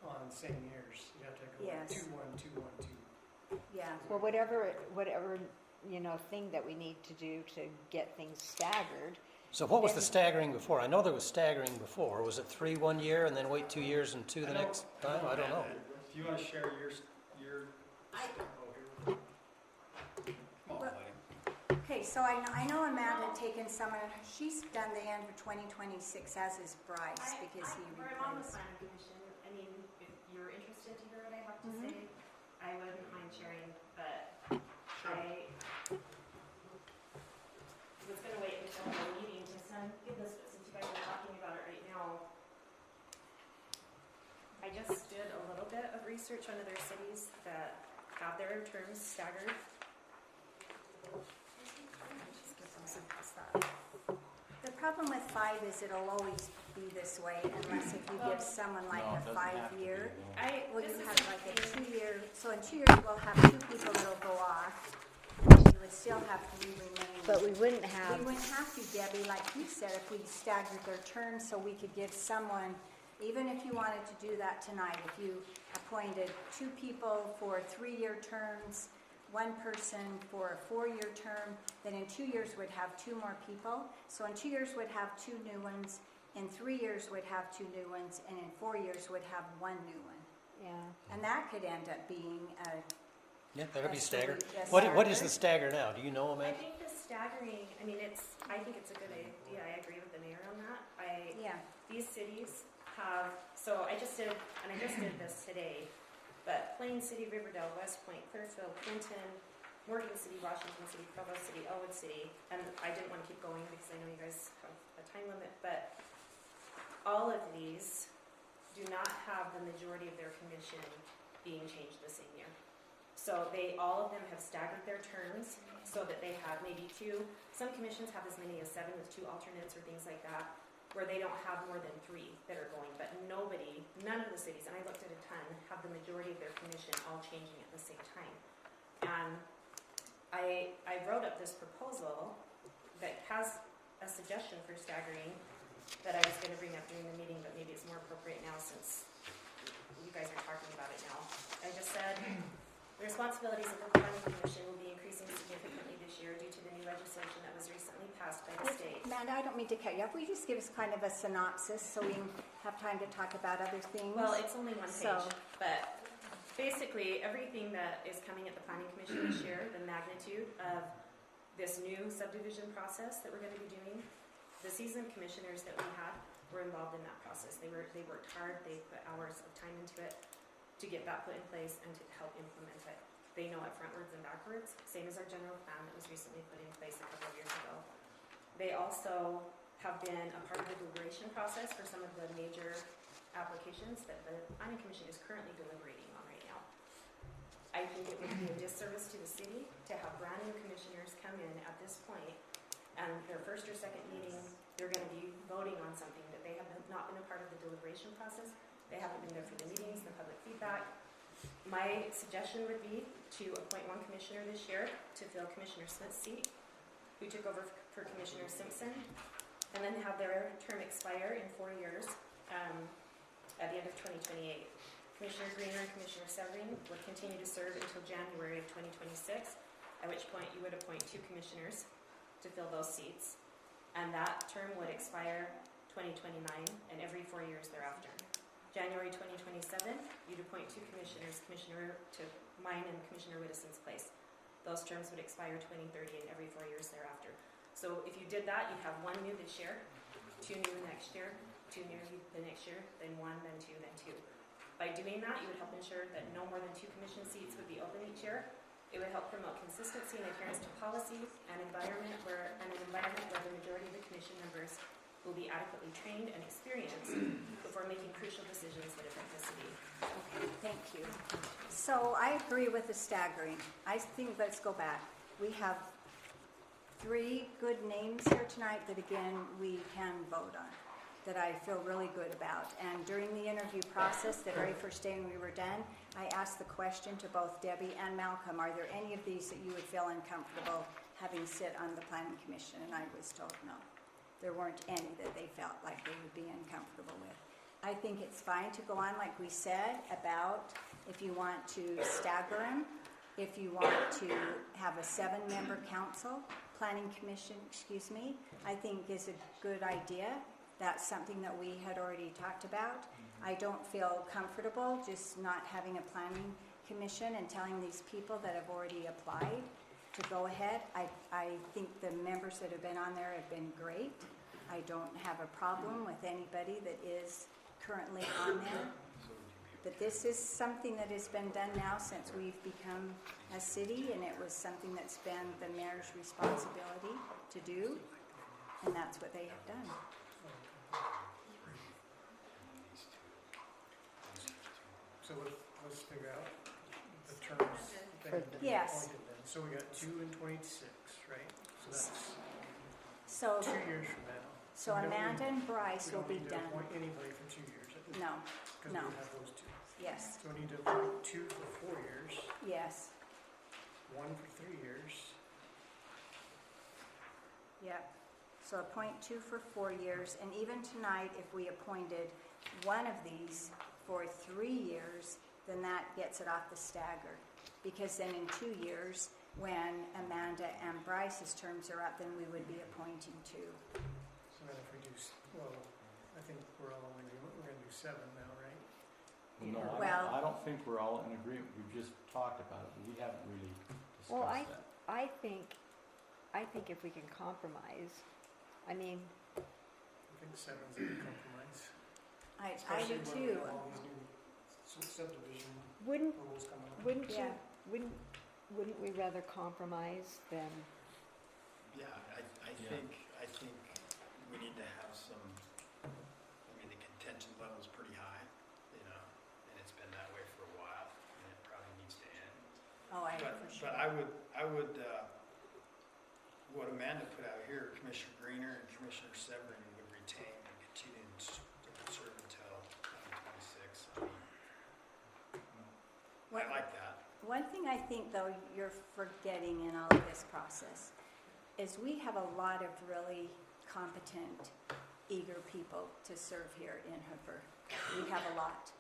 on the same years. You'd have to go Yes. 2-1, 2-1, 2. Yeah, Well, whatever, thing that we need to do to get things staggered. So what was the staggering before? I know there was staggering before. Was it 3 1 year and then wait 2 years and 2 the next time? I don't know. If you want to share your I, Okay, so I know Amanda had taken someone, she's done the end of 2026 as is Bryce because he We're on the replaced. planning commission. I mean, if you're interested to hear what I have to Mhm. say, I wouldn't mind sharing, but I was gonna wait until the meeting to give this, but since you guys are talking about it right now, I just did a little bit of research on other cities that have their terms staggered. Just give them some stuff. The problem with 5 is it'll always be this way unless if you give someone like No, it a doesn't have to be, 5-year. though. Well, This you is have like a something- 2-year, so in 2 years we'll have 2 people that'll go off. And you would still have 3 remaining. But we wouldn't We have, wouldn't have to, Debbie, like you said, if we staggered their terms so we could give someone, even if you wanted to do that tonight, if you appointed 2 people for 3-year terms, 1 person for a 4-year term, then in 2 years would have 2 more people. So in 2 years would have 2 new ones, in 3 years would have 2 new ones, and in 4 years would have 1 new one. yeah. And that could end up being a Yeah, that'll be That's staggered. the- that's What is the staggered. stagger now? Do you know, I Amanda? think the staggering, I mean, I think it's a good idea. I agree with the mayor on that. yeah. These cities have, so I just did this today, but Plain City, Riverdale, West Point, Clearfield, Clinton, Morgan City, Washington City, Provo City, Elwood City, and I didn't want to keep going because I know you guys have a time limit, but all of these do not have the majority of their commission being changed the same year. So all of them have staggered their terms so that they have maybe 2. Some commissions have as many as 7 with 2 alternates or things like that, where they don't have more than 3 that are going. But none of the cities, and I looked at a ton, have the majority of their commission all changing at the same time. And I wrote up this proposal that has a suggestion for staggering that I was going to bring up during the meeting, but maybe it's more appropriate now since you guys are talking about it now. I just said, the responsibilities of the planning commission will be increasing significantly this year due to the new legislation that was recently passed by the state. Amanda, I don't mean to cut you off. Will you just give us kind of a synopsis so we can have time to talk about other things? Well, it's only one So- page, but basically, everything that is coming at the planning commission this year, the magnitude of this new subdivision process that we're gonna be doing, the seasoned commissioners that we had were involved in that process. They worked hard, they put hours of time into it to get that put in place and to help implement it. They know it frontwards and backwards, same as our general plan that was recently put in place a couple of years ago. They also have been a part of the deliberation process for some of the major applications that the planning commission is currently deliberating on right now. I think it would be a disservice to the city to have brand new commissioners come in at this point, and their first or second meeting, they're gonna be voting on something that they have not been a part of the deliberation process. They haven't been there for the meetings, the public feedback. My suggestion would be to appoint 1 commissioner this year to fill Commissioner Smith's seat, who took over for Commissioner Simpson, and then have their term expire in 4 years, at the end of 2028. Commissioner Greener and Commissioner Severine would continue to serve until January of 2026, at which point you would appoint 2 commissioners to fill those seats, and that term would expire 2029 and every 4 years thereafter. January 2027, you'd appoint 2 commissioners, Commissioner to mine and Commissioner Whittison's place. Those terms would expire 2030 and every 4 years thereafter. So if you did that, you'd have 1 new this year, 2 new next year, 2 new the next year, then 1, then 2, then 2. By doing that, you would help ensure that no more than 2 commission seats would be open each year. It would help promote consistency and adherence to policy and an environment where the majority of the commission members will be adequately trained and experienced before making crucial decisions that affect the city. Okay, thank you. So I agree with the staggering. I think, let's go back. We have 3 good names here tonight that again, we can vote on, that I feel really good about. And during the interview process, the very first day when we were done, I asked the question to both Debbie and Malcolm, are there any of these that you would feel uncomfortable having sit on the planning commission? And I was told no. There weren't any that they felt like they would be uncomfortable with. I think it's fine to go on, like we said, about if you want to stagger them, if you want to have a 7-member council, planning commission, I think is a good idea. That's something that we had already talked about. I don't feel comfortable just not having a planning commission and telling these people that have already applied to go ahead. I think the members that have been on there have been great. I don't have a problem with anybody that is currently on there. But this is something that has been done now since we've become a city, and it was something that's been the mayor's responsibility to do, and that's what they have done. So let's figure out the terms that have been Yes. appointed then. So we got 2 and 26, right? So that's So, 2 years from now. so we don't Amanda need- and Bryce we will don't be need to done. appoint anybody for 2 years. No, Because no. we have those 2. yes, So we need to appoint 2 for 4 years, yes, 1 for 3 years. yep. So appoint 2 for 4 years, and even tonight, if we appointed one of these for 3 years, then that gets it off the stagger. Because then in 2 years, when Amanda and Bryce's terms are up, then we would be appointing 2. So then if we do, well, I think we're all in agreement, we're gonna do 7 now, right? No, Well- I don't think we're all in agreement. We've just talked about it. We haven't really Well, discussed that. I think if we can compromise, I mean, I think 7's a good compromise. I do Especially when we too. have all these new subdivision wouldn't rules coming up. wouldn't Yeah. you wouldn't we rather compromise than Yeah, I think we need to have some, I mean, the contention level's pretty high, you know, and it's been that way for a while, and it probably needs to end. Oh, I for sure. But I would, what Amanda put out here, Commissioner Greener and Commissioner Severin would retain and continue to serve until 2026. I like that. One thing I think, though, you're forgetting in all of this process is we have a lot of really competent, eager people to serve here in Hooper. We have a lot.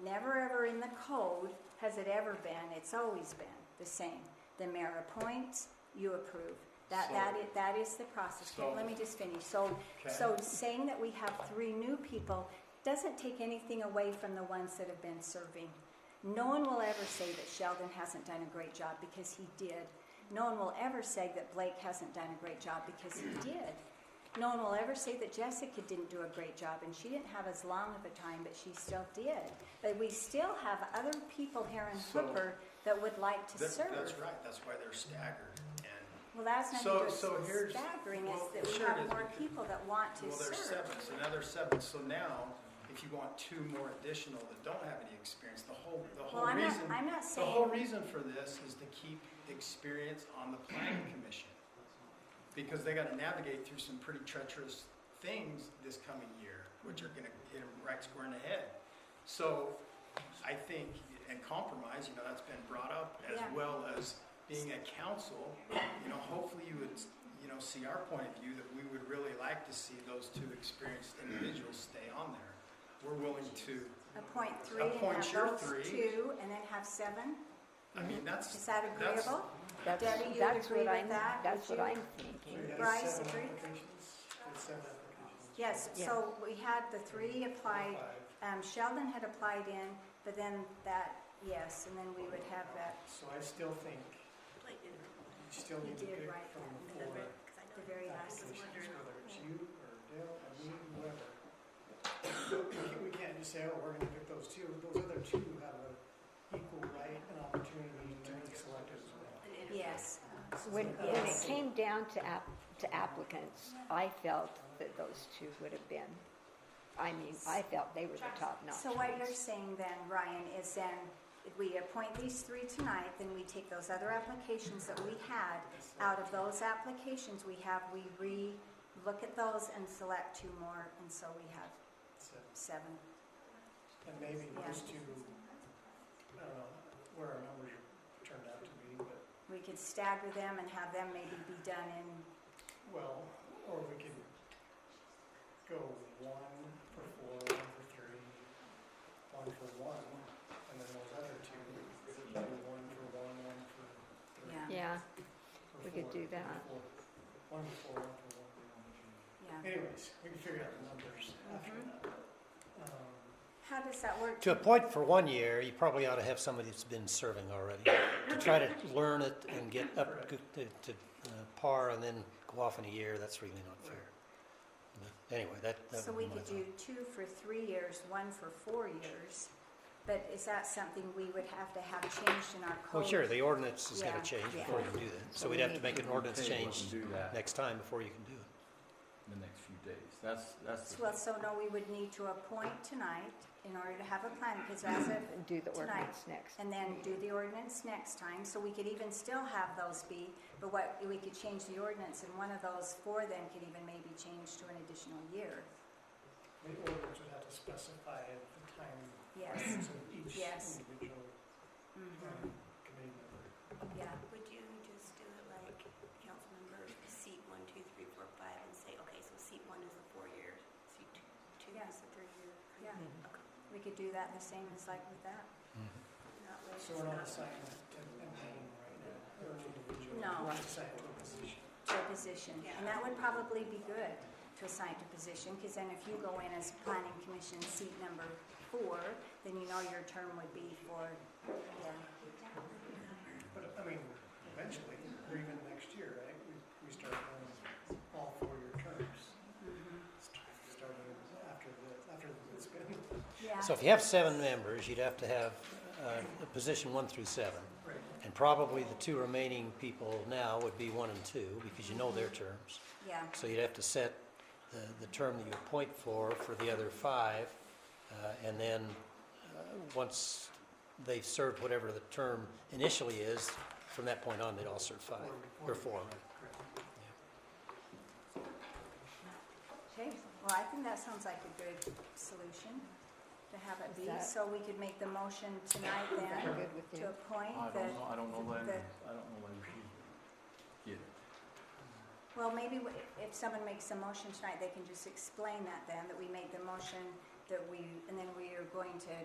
Never ever in the code has it ever been, it's always been the same. The mayor appoints, you approve. That is the process. Okay, So- let me just finish. So Okay. saying that we have 3 new people doesn't take anything away from the ones that have been serving. No one will ever say that Sheldon hasn't done a great job because he did. No one will ever say that Blake hasn't done a great job because he did. No one will ever say that Jessica didn't do a great job, and she didn't have as long of a time, but she still did. But we still have other people here in So- Hooper that would like to serve. That's right, that's why they're staggered, and Well, that's not So just here's- staggering, well, it's that we sure it have is, more because- people that want to well, there's serve. 7, so now there's 7, so now, if you want 2 more additional that don't have any experience, the whole Well, I'm reason. not The whole saying, reason for this is to keep experience on the planning commission. Because they gotta navigate through some pretty treacherous things this coming year, which are gonna hit them right square in the head. So, I think, and compromise, you know, that's been brought up, as Yeah. well as being a council, you know, hopefully you would, you know, see our point of view, that we would really like to see those 2 experienced individuals stay on there. We're willing to, appoint 3 and Appoint have your those 3. 2, and then have 7? I mean, that's. Is that that's- agreeable? that's Debbie, you that's agree what with I'm that? that's Would what you- I'm So thinking. we had Bryce, 7 agree? applications? We had 7 applications. Yes, Yeah. so we had the 3 applied, 5. Sheldon had applied in, but then that, yes, and then we would have that, So I still think you still He need to did pick write from that. 4 the very last. applications, whether it's you or Dale or me, whoever. We can't just say, oh, we're gonna pick those 2. Those other 2 have an equal right and opportunity to be selected as well. Yes, When it Yes. came down to applicants, I felt that those 2 would have been. I mean, I felt they were the top notch. so what you're saying then, Ryan, is then if we appoint these 3 tonight, then we take those other applications that we had. Out of those applications we re-look at those and select 2 more, and so we have So, 7. and maybe Yeah. those 2, I don't know where our numbers turned out to be, but, We could stagger them and have them maybe be done in, well, or we could go 1 for 4, 1 for 3, 1 for 1, and then those other 2, maybe 1 for 1, 1 for 3. yeah, Yeah, or we could 4, do that. 1 for 4, 1 for 1. yeah. Anyways, we can figure out the numbers after Mhm. that. how does that work? To appoint for 1 year, you probably ought to have somebody that's been serving already. To try to learn it and get up to par and then go off in a year, that's really not fair. But anyway, that So would we be my could do thought. 2 for 3 years, 1 for 4 years, but is that something we would have to have changed in our code? Well, sure, the ordinance is Yeah, gonna change yeah. before you can do that. So So we'd we have to need make to- an ordinance Table it change and do that next time before you can do it. in the next few days. That's the. Well, so no, we would need to appoint tonight in order to have a plan, because as of Do the tonight, ordinance next. and then do the ordinance next time, so we could even still have those be, but what, we could change the ordinance, and one of those 4 then could even maybe change to an additional year. The ordinance would have to specify at the time. Yes. So each Yes. individual Mhm. committee member. Yeah, Would you just do it like council member seat 1, 2, 3, 4, 5 and say, okay, so seat 1 is a 4-year, seat 2 Yeah. is a 3-year? yeah, Okay. we could do that the same as like with that. That way So it's we're not not- assigning a name right now, or an individual. No. We're just assigning to a position. To a position, and that would probably be good to assign to position, because then if you go in as planning commission seat number 4, then you know your term would be for, yeah, But, I mean, eventually, or even next year, right, we start doing all 4-year terms, starting after it's been. yeah. So if you have 7 members, you'd have to have a position 1 through 7. Right. And probably the 2 remaining people now would be 1 and 2, because you know their terms. Yeah, So you'd have to set the term that you appoint for the other 5, and then once they've served whatever the term initially is, from that point on, they'd all serve 5, or 4. okay, well, I think that sounds like a good solution to have it Is be, that- so we could make the motion tonight Is that then good with to you? appoint I the, don't know that, the- I don't know whether she get it. well, maybe if someone makes a motion tonight, they can just explain that then, that we made the motion, that we, and then we are going to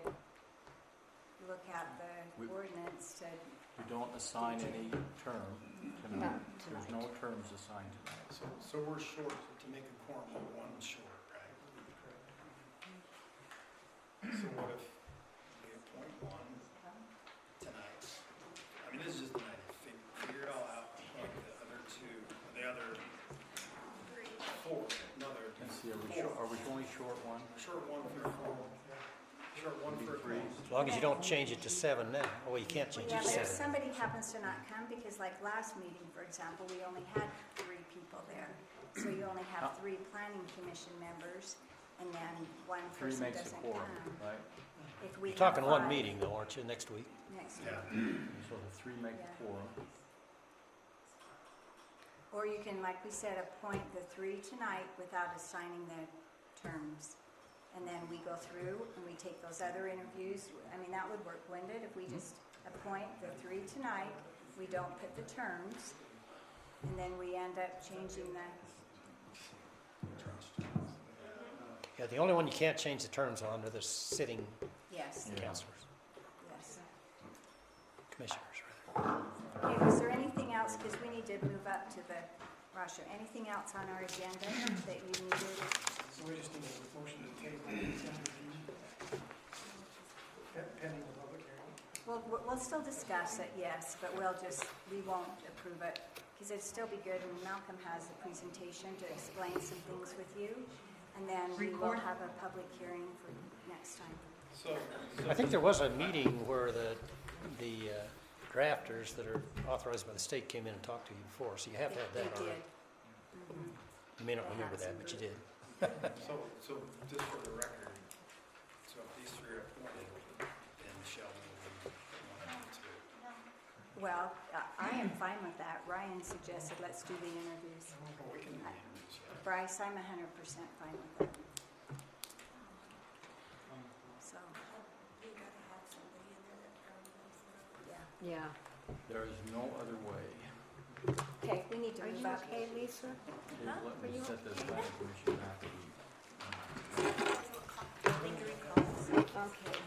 look at the We- ordinance to, We don't assign any term tonight. Not There's tonight. no terms assigned tonight. So we're short, to make a quorum, we're 1 short, right? So what if we appoint 1 tonight? I mean, this is just the night, figure it all out, appoint the other 2, the other 4, another. And see, are we only short 1? Short 1 for 4. Short 1 for 3. As long as you don't change it to 7 now. Well, you can't change yeah, it to but if 7. somebody happens to not come, because like last meeting, for example, we only had 3 people there. So you only have 3 planning commission members, and then 1 3 person makes a doesn't quorum, come. right? If we You're have talking 1 5 meeting though, aren't you, next week? next week. Yeah. So the 3 make Yeah. a quorum. Or you can, like we said, appoint the 3 tonight without assigning the terms. And then we go through and we take those other interviews. I mean, that would work, wouldn't it? If we just appoint the 3 tonight, we don't put the terms, and then we end up changing the, Yeah, the only one you can't change the terms on are the sitting yes, Yeah. councilors, yes. commissioners, rather. Okay, was there anything else, because we need to move up to the roster, anything else on our agenda that you needed? So we just need a motion to table pending the public hearing. Well, we'll still discuss it, yes, but we won't approve it, because it'd still be good, and Malcolm has a presentation to explain some things with you, and then we will have a public hearing for next time. So, I think there was a meeting where the drafters that are authorized by the state came in and talked to you before, so you have had They that already. did. Mhm. You may not They remember have that, some but you did. so just for the record, so if these 3 are appointed, then Sheldon will be 1 and 2. Well, I am fine with that. Ryan suggested let's do the interviews. Well, we can do the interviews, yeah. Bryce, I'm 100% fine with that. So, You gotta have somebody in there that knows yeah. Yeah. There is no other way. Okay, we need to Are move you up. okay, Lisa? Okay, Huh? let Are me you set this okay? planning commission back to Okay.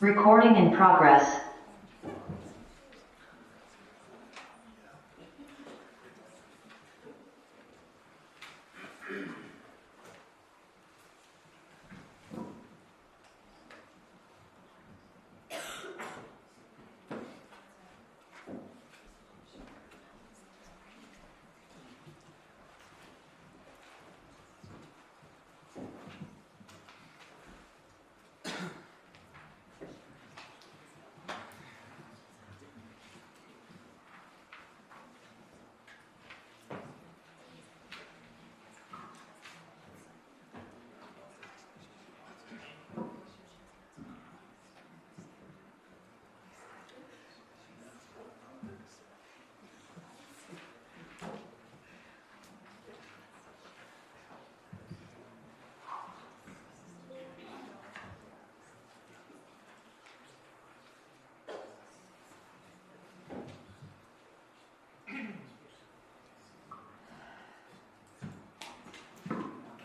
Recording in progress.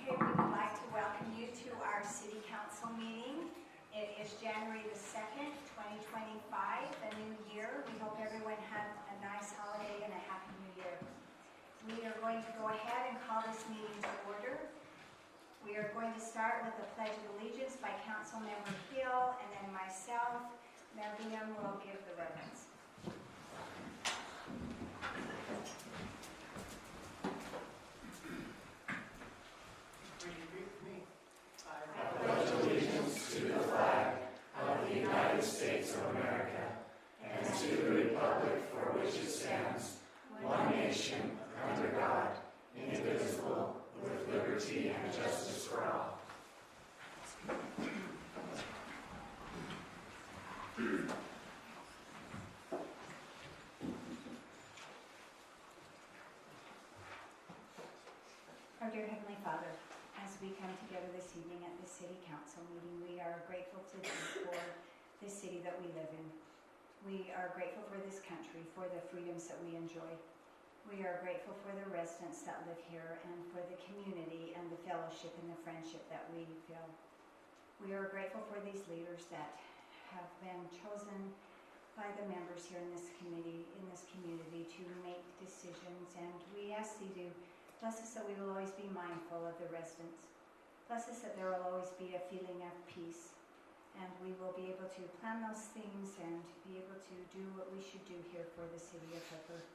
Okay, we would like to welcome you to our city council meeting. It is January the 2nd, 2025, a new year. We hope everyone had a nice holiday and a happy new year. We are going to go ahead and call this meeting to order. We are going to start with the Pledge of Allegiance by Councilmember Hill, and then myself. Mayor Bingham will give the reverence. Will you repeat with me? Our dear Heavenly Father, as we come together this evening at this city council meeting, we are grateful to you for this city that we live in. We are grateful for this country, for the freedoms that we enjoy. We are grateful for the residents that live here and for the community and the fellowship and the friendship that we feel. We are grateful for these leaders that have been chosen by the members here in this committee, in this community, to make decisions, and we ask you to bless us that we will always be mindful of the residents. Bless us that there will always be a feeling of peace, and we will be able to plan those things and be able to do what we should do here for the city of Hooper.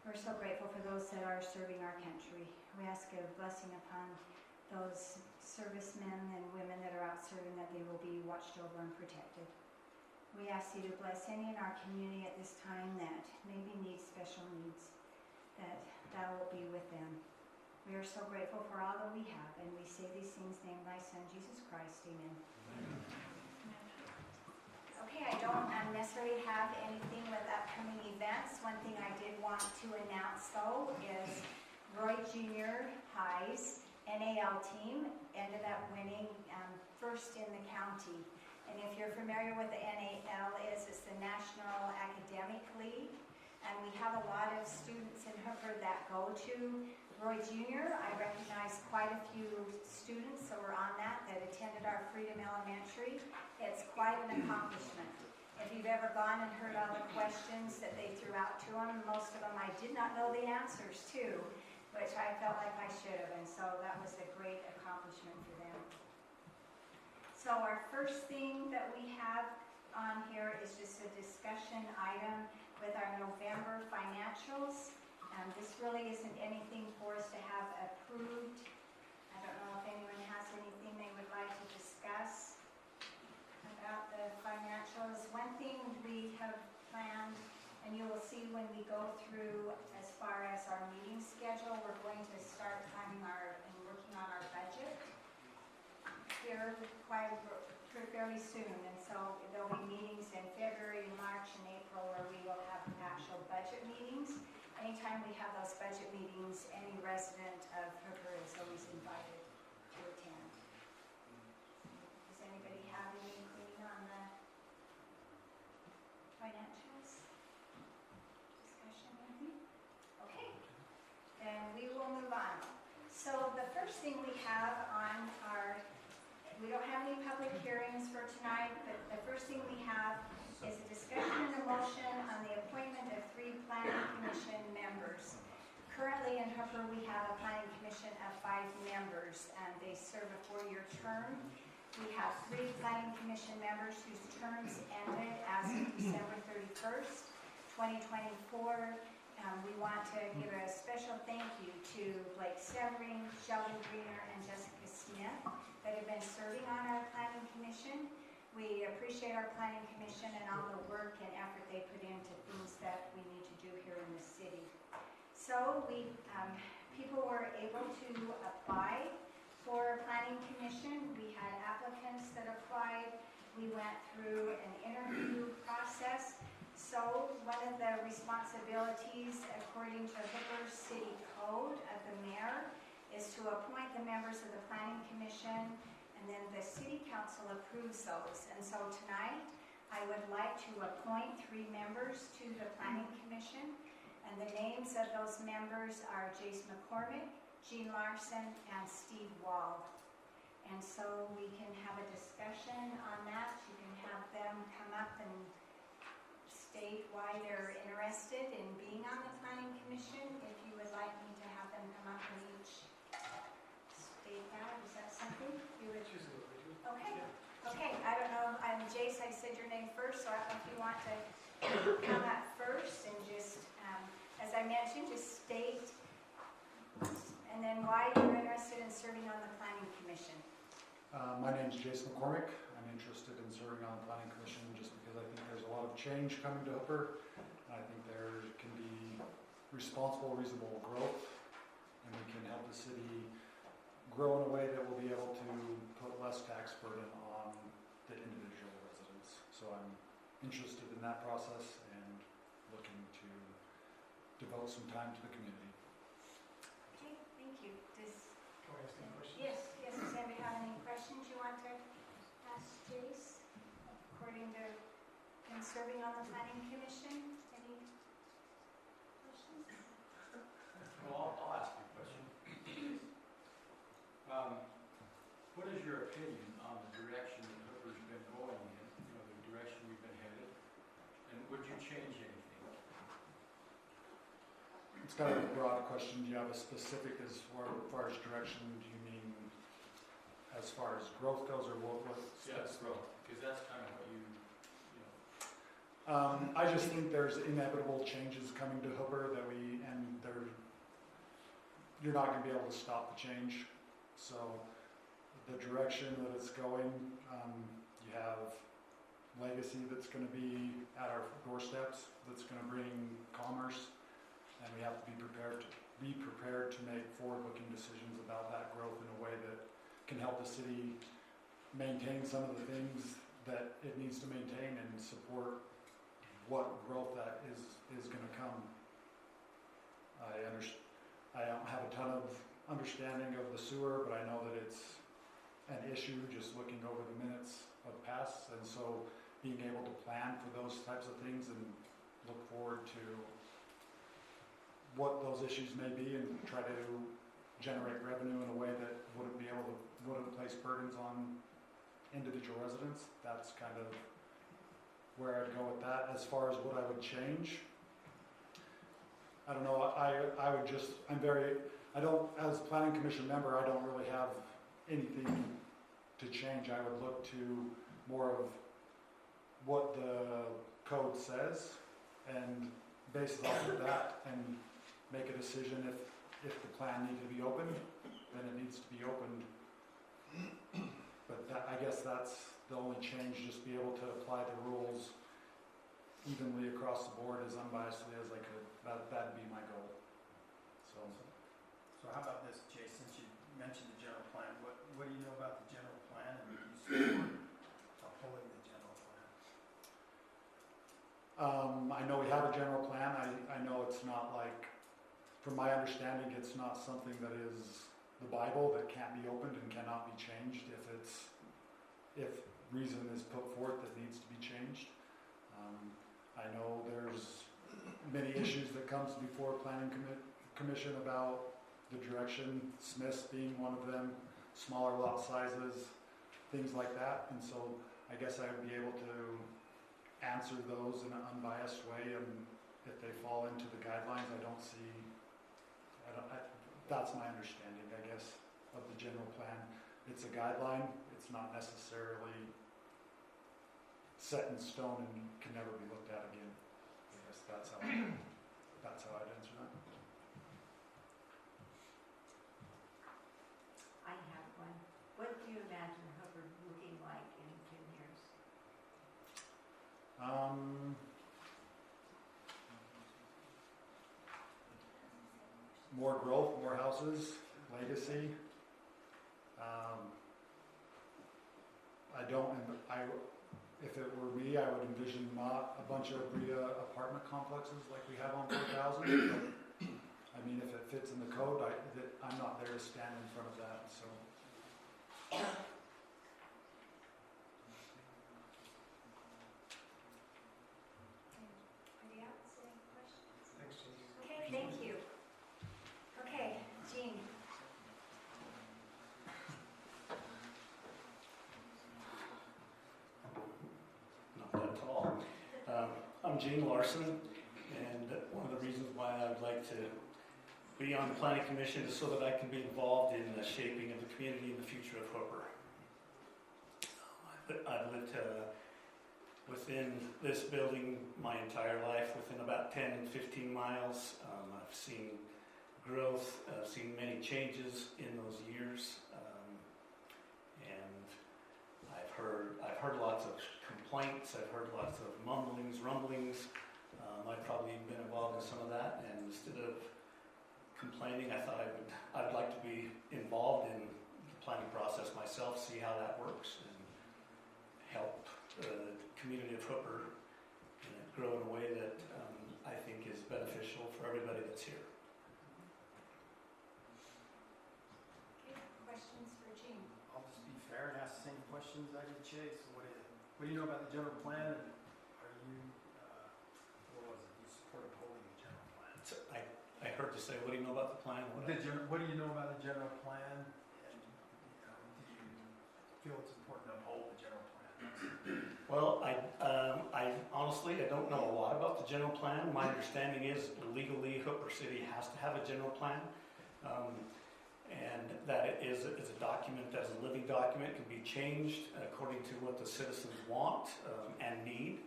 We're so grateful for those that are serving our country. We ask a blessing upon those servicemen and women that are out serving, that they will be watched over and protected. We ask you to bless any in our community at this time that maybe need special needs, that thou will be with them. We are so grateful for all that we have, and we say these things in the name of thy Son, Jesus Christ. Amen. Okay, I don't necessarily have anything with upcoming events. One thing I did want to announce, though, is Roy Junior High's NAL team ended up winning first in the county. And if you're familiar with the NAL it's the National Academic League. And we have a lot of students in Hooper that go to Roy Junior. I recognize quite a few students that were on that attended our Freedom Elementary. It's quite an accomplishment. If you've ever gone and heard all the questions that they threw out to them, most of them I did not know the answers to, which I felt like I should have, and so that was a great accomplishment for them. So our first thing that we have on here is just a discussion item with our November financials. This really isn't anything for us to have approved. I don't know if anyone has anything they would like to discuss about the financials. One thing we have planned, and you will see when we go through as far as our meeting schedule, we're going to start planning and working on our budget here fairly soon. And so there'll be meetings in February, March, and April where we will have actual budget meetings. Anytime we have those budget meetings, any resident of Hooper is always invited to attend. Does anybody have anything on the financials? Discussion, anything? Okay, then we will move on. So the first thing we have on we don't have any public hearings for tonight, but the first thing 3 planning commission members. Currently in Hooper, we have a planning commission of 5 members, and they serve a 4-year term. We have 3 planning commission members whose terms ended as of December 31st, 2024. We want to give a special thank you to Blake Severing, Sheldon Greener, and Jessica Smith that have been serving on our planning commission. We appreciate our planning commission and all the work and effort they put into things that we need to do here in the city. So people were able to apply for a planning commission. We had applicants that applied. We went through an interview process. So one of the responsibilities, according to Hooper City Code of the mayor, is to appoint the members of the planning commission, and then the city council approves those. And so tonight, I would like to appoint 3 members to the planning commission, and the names of those members are Jace McCormick, Jean Larson, and Steve Wall. And so we can have a discussion on that. You can have them come up and state why they're interested in being on the planning commission. If you would like me to have them come up and each state that, is that something you would? Okay, okay, I don't know, Jace, I said your name first, so I don't know if you want to come up first and just, as I mentioned, just state, and then why you're interested in serving on the planning commission. My name's Jason McCormick. I'm interested in serving on the planning commission just because I think there's a lot of change coming to Hooper. And I think there can be responsible, reasonable growth, and we can help the city grow in a way that will be able to put less tax burden on the individual residents. So I'm interested in that process and looking to devote some time to the community. Okay, thank you. Can I ask any questions? Yes, does anybody have any questions you want to ask Jace? According to him serving on the planning commission, any questions? Well, I'll ask you a question. What is your opinion on the direction that Hooper's been going in, the direction we've been headed? And would you change anything? It's kind of a broad question. Do you have a specific as far as direction? Do you mean as far as growth goes, or what? Yes, growth, because that's kind of what I just think there's inevitable changes coming to Hooper that you're not going to be able to stop the change. So the direction that it's going, you have legacy that's going to be at our doorsteps, that's going to bring commerce, and we have to be prepared to make forward-looking decisions about that growth in a way that can help the city maintain some of the things that it needs to maintain and support what growth that is going to come. I don't have a ton of understanding of the sewer, but I know that it's an issue just looking over the minutes of past, and so being able to plan for those types of things and look forward to what those issues may be and try to generate revenue in a way that wouldn't place burdens on individual residents. That's kind of where I'd go with that. As far as what I would change, I don't know. As planning commission member, I don't really have anything to change. I would look to more of what the code says and base it off of that and make a decision. If the plan needs to be opened, then it needs to be opened. But I guess that's the only change, just be able to apply the rules evenly across the board as unbiasedly as I could. That'd be my goal. So how about this, Jay, since you mentioned the general plan, what do you know about the general plan, and do you support upholding the general plan? I know we have a general plan. I know it's not like, from my understanding, it's not something that is the Bible that can't be opened and cannot be changed if reason is put forth that needs to be changed. I know there's many issues that comes before planning commission about the direction, Smiths being one of them, smaller lot sizes, things like that. And so I guess I would be able to answer those in an unbiased way and if they fall into the guidelines, I don't see, that's my understanding, I guess, of the general plan. It's a guideline, it's not necessarily set in stone and can never be looked at again. I guess that's how I'd answer that. I have one. What do you imagine Hubbard looking like in 10 years? More growth, more houses, legacy. If it were me, I would envision not a bunch of apartment complexes like we have on 4,000. I mean, if it fits in the code, I'm not there to stand in front of that, so. Anybody else, any questions? Thanks, Jean. Okay, thank you. Okay, Jean. Not that tall. I'm Gene Larson, and one of the reasons why I would like to be on the Planning Commission is so that I can be involved in the shaping of the community and the future of Hooper. I've lived within this building my entire life, within about 10 and 15 miles. I've seen growth, I've seen many changes in those years, and I've heard lots of complaints, I've heard lots of mumblings, rumblings. I've probably even been involved in some of that, and instead of complaining, I thought I'd like to be involved in the planning process myself, see how that works, and help the community of Hooper grow in a way that I think is beneficial for everybody that's here. Okay, questions for Jean? I'll just be fair and ask the same questions I did Chase. What do you know about the general plan? And are you, what was it, you support upholding the general plan? So I heard you say, what do you know about the plan? What do you know about the general plan? And do you feel it's important to uphold the general plan? Well, I honestly, I don't know a lot about the general plan. My understanding is legally Hooper City has to have a general plan. And that it is a document, as a living document, can be changed according to what the citizens want and need.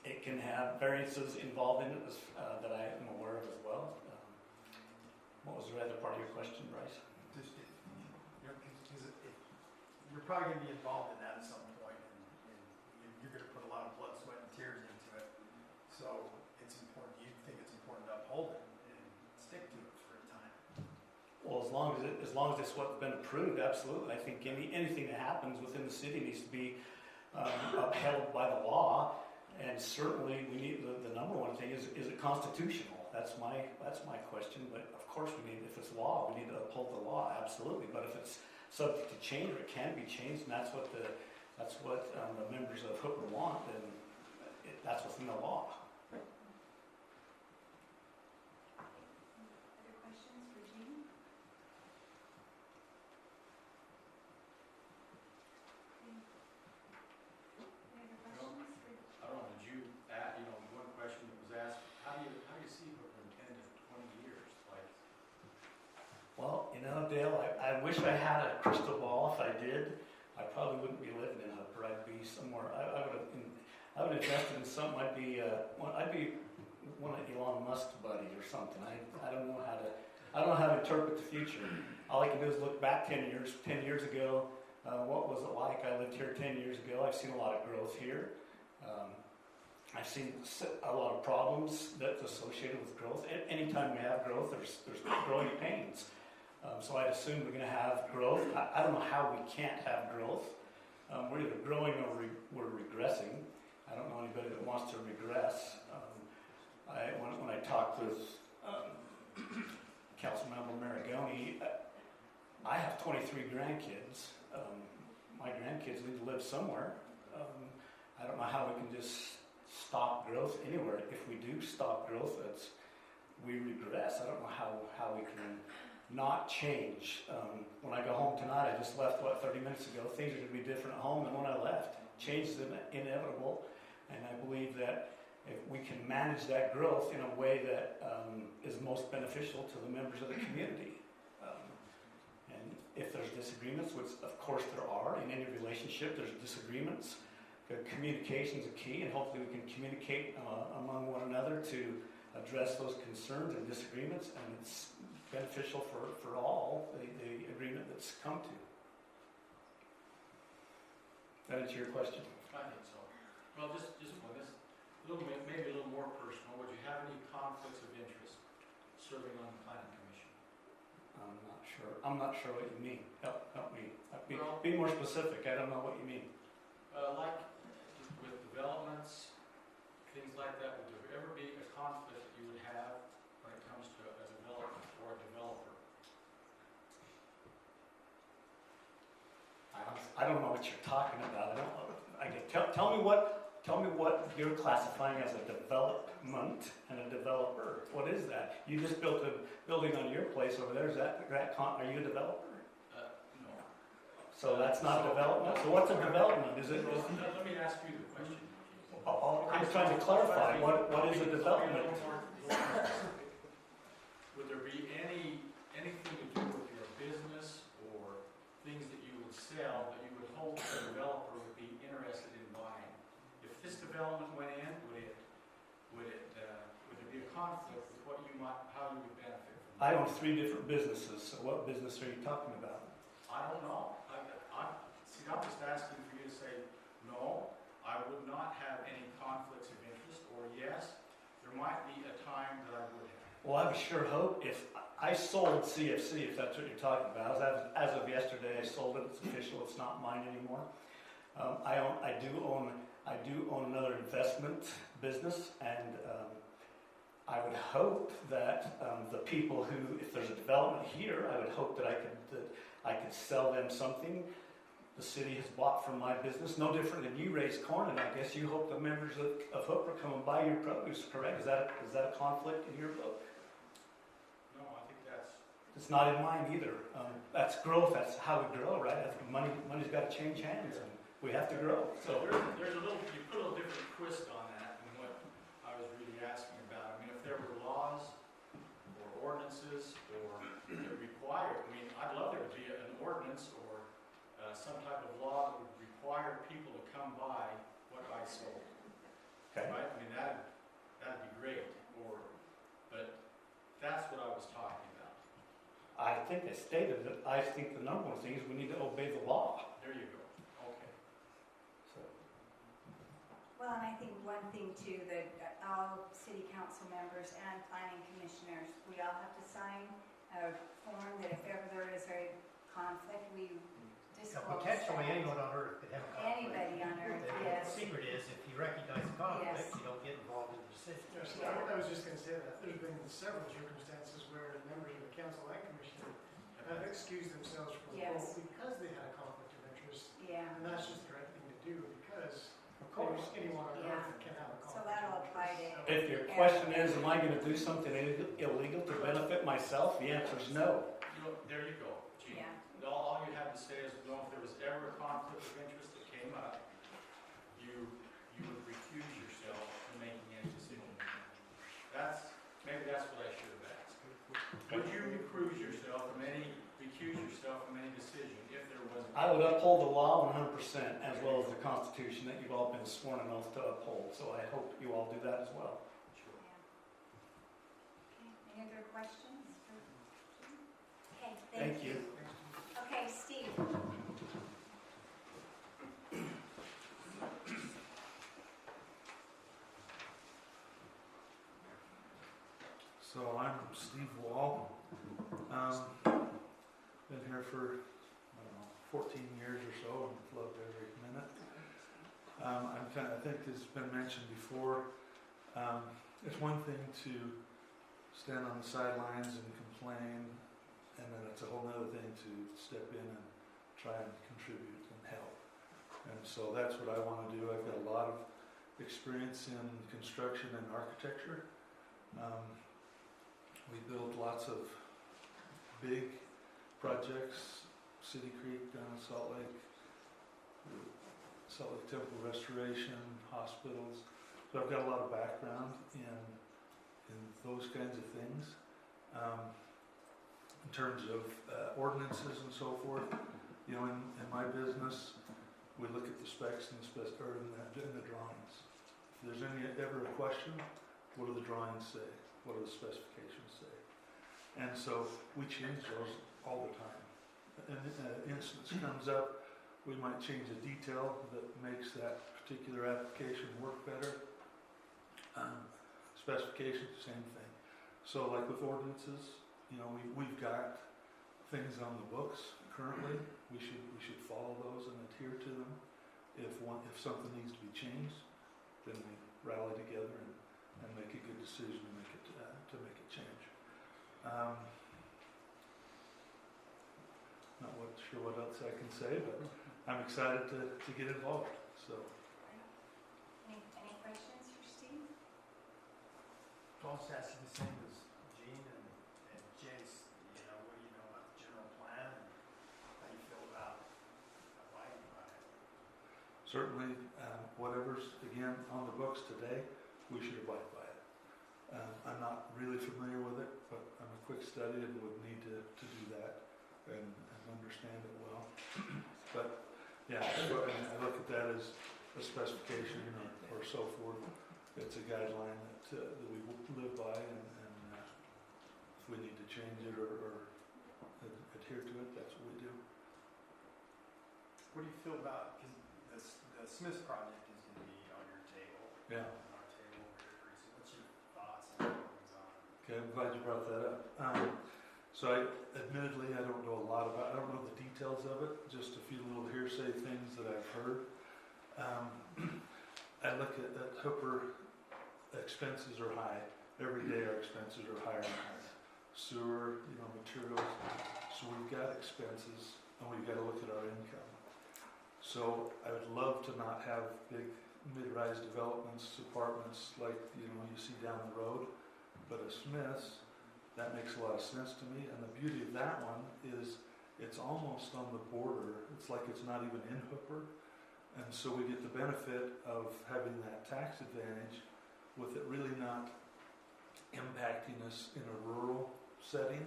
It can have variances involved in it that I am aware of as well. What was the other part of your question, Bryce? Just, you're probably going to be involved in that at some point, and you're going to put a lot of blood, sweat, and tears into it. So it's important. You think it's important to uphold it and stick to it for a time. Well, as long as it's what's been approved, absolutely. I think anything that happens within the city needs to be upheld by the law, and certainly we need the number one thing is it constitutional? That's my question. But of course, if it's law, we need to uphold the law, absolutely. But if it's subject to change, or it can be changed, and that's what the members of Hooper want, then that's within the law. Other questions for Jean? Any other questions for? I don't know, did you add, one question that was asked, how do you see Hooper in 10 to 20 years? Like, Well, Dale, I wish I had a crystal ball. If I did, I probably wouldn't be living in Hooper. I'd be somewhere. I would have invested in something. I'd be one of Elon Musk's buddies or something. I don't know how to interpret the future. All I can do is look back 10 years ago. What was it like? I lived here 10 years ago. I've seen a lot of growth here. I've seen a lot of problems that's associated with growth. Anytime we have growth, there's growing pains. So I'd assume we're going to have growth. I don't know how we can't have growth. We're either growing or we're regressing. I don't know anybody that wants to regress. When I talked with Councilmember Maragoni, I have 23 grandkids. My grandkids need to live somewhere. I don't know how we can just stop growth anywhere. If we do stop growth, we regress. I don't know how we can not change. When I go home tonight, I just left, 30 minutes ago, things are going to be different at home than when I left. Change is inevitable, and I believe that if we can manage that growth in a way that is most beneficial to the members of the community. And if there's disagreements, which of course there are, in any relationship there's disagreements, communication is a key, and hopefully we can communicate among one another to address those concerns and disagreements, and it's beneficial for all, the agreement that's come to. That answer your question? I think so. Well, just one, this, maybe a little more personal, would you have any conflicts of interest serving on the planning commission? I'm not sure what you mean. Help me. Well- Be more specific. I don't know what you mean. Like with developments, things like that, would there ever be a conflict that you would have when it comes to a development or a developer? I don't know what you're talking about. Tell me what you're classifying as a development and a developer. What is that? You just built a building on your place over there. Are you a developer? No. So that's not development. So what's a development? Is it? Let me ask you the question. I'm trying to clarify. What is a development? Would there be anything to do with your business or things that you would sell that you would hope the developer would be interested in buying? If this development went in, would there be a conflict with how you would benefit from it? I own 3 different businesses. So what business are you talking about? I don't know. I'm just asking for you to say, no, I would not have any conflicts of interest, or yes, there might be a time that I would have. Well, I would sure hope if I sold CFC, if that's what you're talking about. As of yesterday, I sold it. It's official. It's not mine anymore. I do own another investment business, and I would hope that the people who, if there's a development here, I would hope that I could sell them something. The city has bought from my business, no different than you raise corn, and I guess you hope the members of Hooper come and buy your produce, correct? Is that a conflict in your book? No, I think that's... It's not in mine either. That's growth. That's how we grow, right? Money's got to change hands, and we have to grow. So there's a little, you put a little different twist on that than what I was really asking about. I mean, if there were laws or ordinances or that required, I'd love there to be an ordinance or some type of law that would require people to come buy what I sold. Okay. Right? That'd be great. But that's what I was talking about. I think I stated that I think the number one thing is we need to obey the law. There you go. Okay. So, Well, and I think one thing too, that all city council members and planning commissioners, we all have to sign a form that if ever there is a conflict, we disclose. Potentially that. anyone on earth could have a conflict. Anybody on earth, The yes. secret is, if you recognize a conflict, Yes. you don't get involved in the decision. Yes, I was just gonna say that, there's been several circumstances where members of the council and commission have excused themselves from the Yes. vote because they had a conflict of interest, Yeah, and that's just the right thing to do, because Of course. anyone on Yeah. earth can have a conflict. so that'll of apply interest. to. if your question is, am I going to do something illegal to benefit myself? The answer is no. There you go, Gene. Yeah. All you have to say is, no, if there was ever a conflict of interest that came up, you would recuse yourself from making any decision. Maybe that's what I should have asked. Would you recuse yourself from any decision if there was a... I would uphold the law 100%, as well as the Constitution that you've all been sworn an oath to uphold. So I hope you all do that as well. Sure. Okay, any other questions? Okay, Thank you. Okay, Steve. So I'm Steve Wall. Been here for, I don't know, 14 years or so, and loved every minute. I think it's been mentioned before, it's one thing to stand on the sidelines and complain, and then it's a whole other thing to step in and try and contribute and help. And so that's what I want to do. I've got a lot of experience in construction and architecture. We build lots of big projects, City Creek down in Salt Lake Temple restoration, hospitals, So I've got a lot of background in those kinds of things. In terms of ordinances and so forth, you know, in my business, we look at the specs and in the drawings. If there's ever a question, what do the drawings say? What do the specifications say? And so we change those all the time. An instance comes up, we might change a detail that makes that particular application work better. Specifications, same thing. So like with ordinances, you know, we've got things on the books currently. We should follow those and adhere to them. If something needs to be changed, then we rally together and make a good decision to make it change. Not sure what else I can say, but I'm excited to get involved. So. Any questions for Steve? I'll just ask you the same as Gene and Jace, you know, what do you know about the general plan and how you feel about abiding by it? Certainly, whatever's, again, on the books today, we should abide by it. I'm not really familiar with it, but I'm a quick study and would need to do that and understand it well. But, yeah, so, I look at that as a specification or so forth. It's a guideline that we live by, and if we need to change it or adhere to it, that's what we do. What do you feel about, because the Smiths project is going to be on your table. Yeah. On our table very soon. What's your thoughts and feelings on it? Okay, I'm glad you brought that up. So admittedly, I don't know a lot about, I don't know the details of it, just a few little hearsay things that I've heard. I look at Hooper, expenses are high. Every day our expenses are higher and higher. Sewer, materials. So we've got expenses and we've got to look at our income. So I would love to not have big mid-rise developments, apartments like you see down the road. But a Smith's, that makes a lot of sense to me. And the beauty of that one is it's almost on the border. It's like it's not even in Hooper. And so we get the benefit of having that tax advantage with it really not impacting us in a rural setting.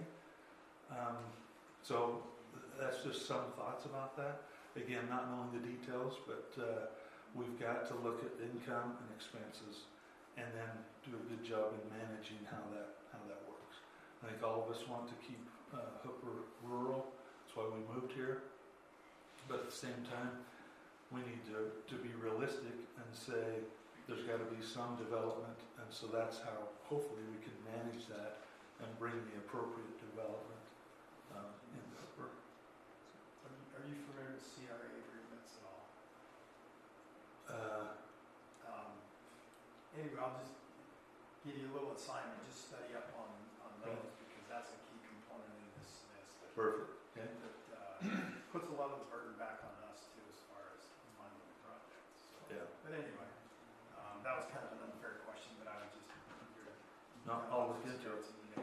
So that's just some thoughts about that. Again, not knowing the details, but we've got to look at income and expenses and then do a good job in managing how that works. I think all of us want to keep Hooper rural. That's why we moved here. But at the same time, we need to be realistic and say there's got to be some development, and so that's how hopefully we can manage that and bring the appropriate development in Hooper. Are you familiar with CRA agreements at all? Anyway, I'll just give you a little assignment. Just study up on those because that's a key component in this list. Perfect. Okay. That puts a lot of the burden back on us too, as far as funding the projects. So, Yeah. But anyway, that was kind of an unfair question, but I was just No, I'll look into it. Any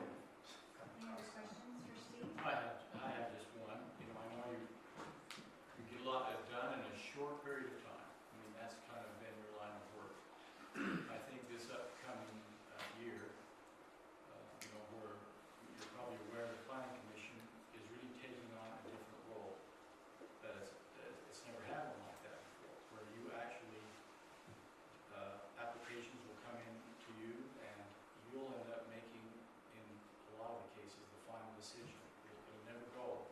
other questions for Steve? I have just one. I know you get a lot done in a short period of time. I mean, that's kind of been your line of work. I think this upcoming year, where you're probably aware the Planning Commission is really taking on a different role. That it's never had one like that before, where you actually, applications will come in to you and you'll end up making, in a lot of the cases, the final decision. It'll never go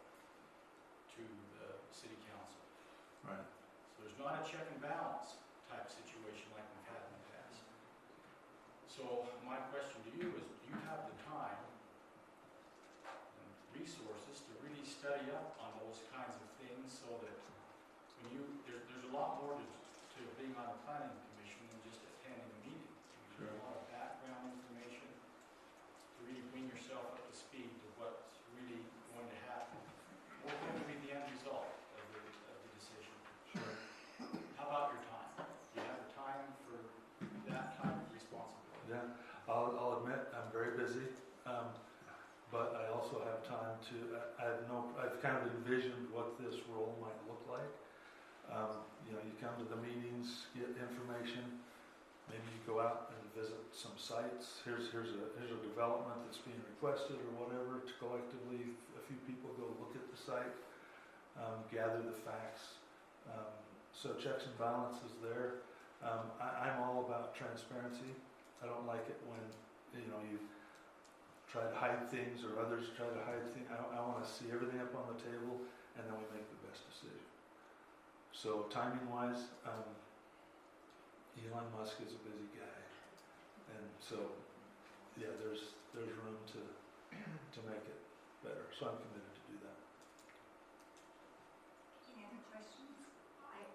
to the city council. Right. So there's not a check and balance type situation like we've had in the past. So my question to you is, do you have the time and resources to really study up on those kinds of things so that when there's a lot more to being on the planning commission than just attending a meeting. There's a lot of background information to really bring yourself up to speed to what's really going to happen. What's going to be the end result of the decision? Sure. How about your time? Do you have the time for that type of responsibility? Yeah. I'll admit I'm very busy, but I also have time to. I've kind of envisioned what this role might look like. You come to the meetings, get information, maybe you go out and visit some sites. Here's a development that's being requested or whatever, to collectively, a few people go look at the site, gather the facts. So checks and balances there. I'm all about transparency. I don't like it when, you try to hide things or others try to hide things. I want to see everything up on the table, and then we make the best decision. So timing-wise, Elon Musk is a busy guy, and so yeah, there's room to make it better. So I'm committed to do that. Any other questions?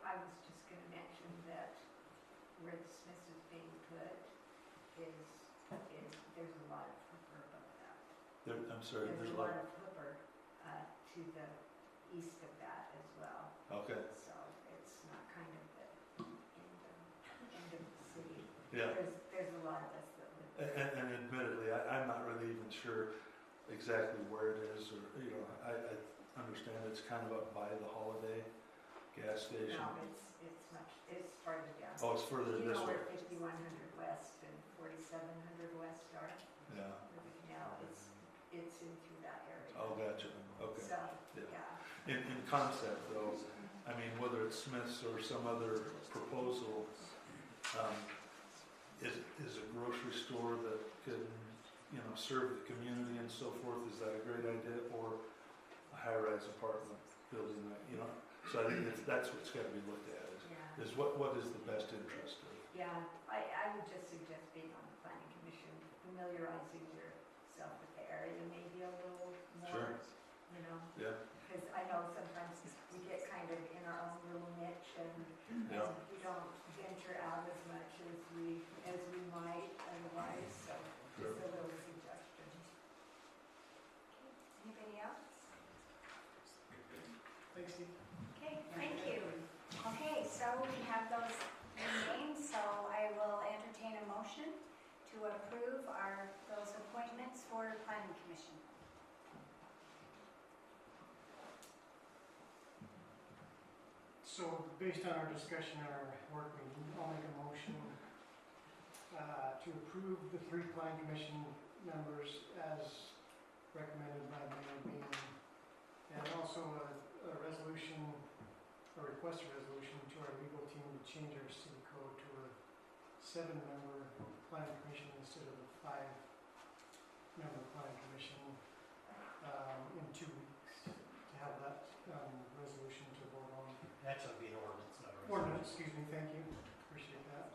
I was just going to mention that where the Smith is being put is there's a lot of hooper above that. I'm sorry. There's a lot of hooper to the east of that as well. Okay. So it's not kind of the end of the city. Yeah. There's a lot of us that live there. And admittedly, I'm not really even sure exactly where it is, or I understand it's kind of up by the Holiday gas station. No, it's farther down. Oh, it's further You this know way. where 5100 West and 4700 West are? Yeah. Where the canal is, it's in through that area. Oh, gotcha. Okay. So, Yeah. yeah. In concept, though, I mean, whether it's Smith's or some other proposal, is a grocery store that can, serve the community and so forth, is that a great idea? Or a high-rise apartment building, So I think that's what's got to be looked at, Yeah. is what is the best interest of. Yeah, I would just suggest being on the planning commission, familiarizing yourself with the area, maybe a little more, Sure. Yeah. Because I know sometimes we get kind of in our own little niche and Yeah. we don't venture out as much as we might otherwise, so Sure. just a little suggestion. Anybody else? Thanks, Steve. Okay, thank you. Okay, so we have those names, so I will entertain a motion to approve those appointments for planning commission. So based on our discussion at our work meeting, I'll make a motion to approve the 3 planning commission members as recommended by Mayor Bean. And also a resolution, a request a resolution to our legal team to change our city code to a 7-member planning commission instead of a 5-member planning commission in 2 weeks, to have that resolution to vote on. That's going to be an ordinance, not a resolution. Ordinance, excuse me, thank you, appreciate that.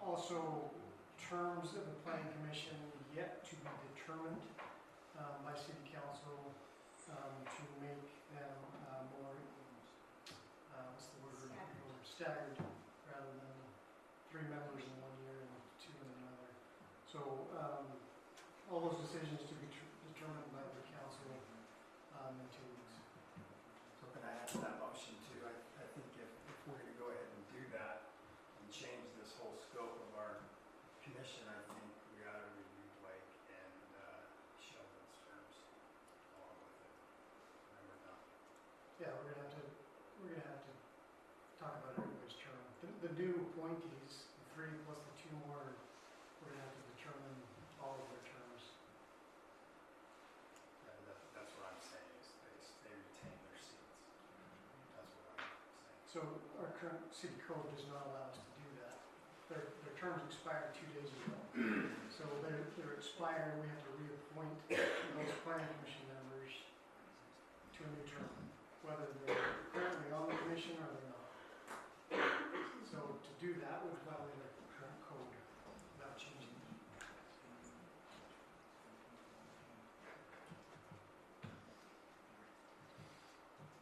Also, terms of the planning commission yet to be determined by city council to make them more, what's the word, more staggered, rather than 3 members in 1 year and 2 in another. So, all those decisions to be determined by the council in 2 weeks. So can I add to that motion too? I think if we're gonna go ahead and do that and change this whole scope of our commission, I think we ought to review Blake and Sheldon's terms along with it. And we're done. Yeah, we're gonna have to talk about everybody's term. The new appointees, the 3 plus the 2 more, we're gonna have to determine all of their terms. That's what I'm saying, is they retain their seats. That's what I'm saying. So our current city code does not allow us to do that. Their terms expired 2 days ago. So they're expired, we have to reappoint those planning commission members to a new term, whether they're currently on the commission or they're not. So to do that would violate our current code without changing it.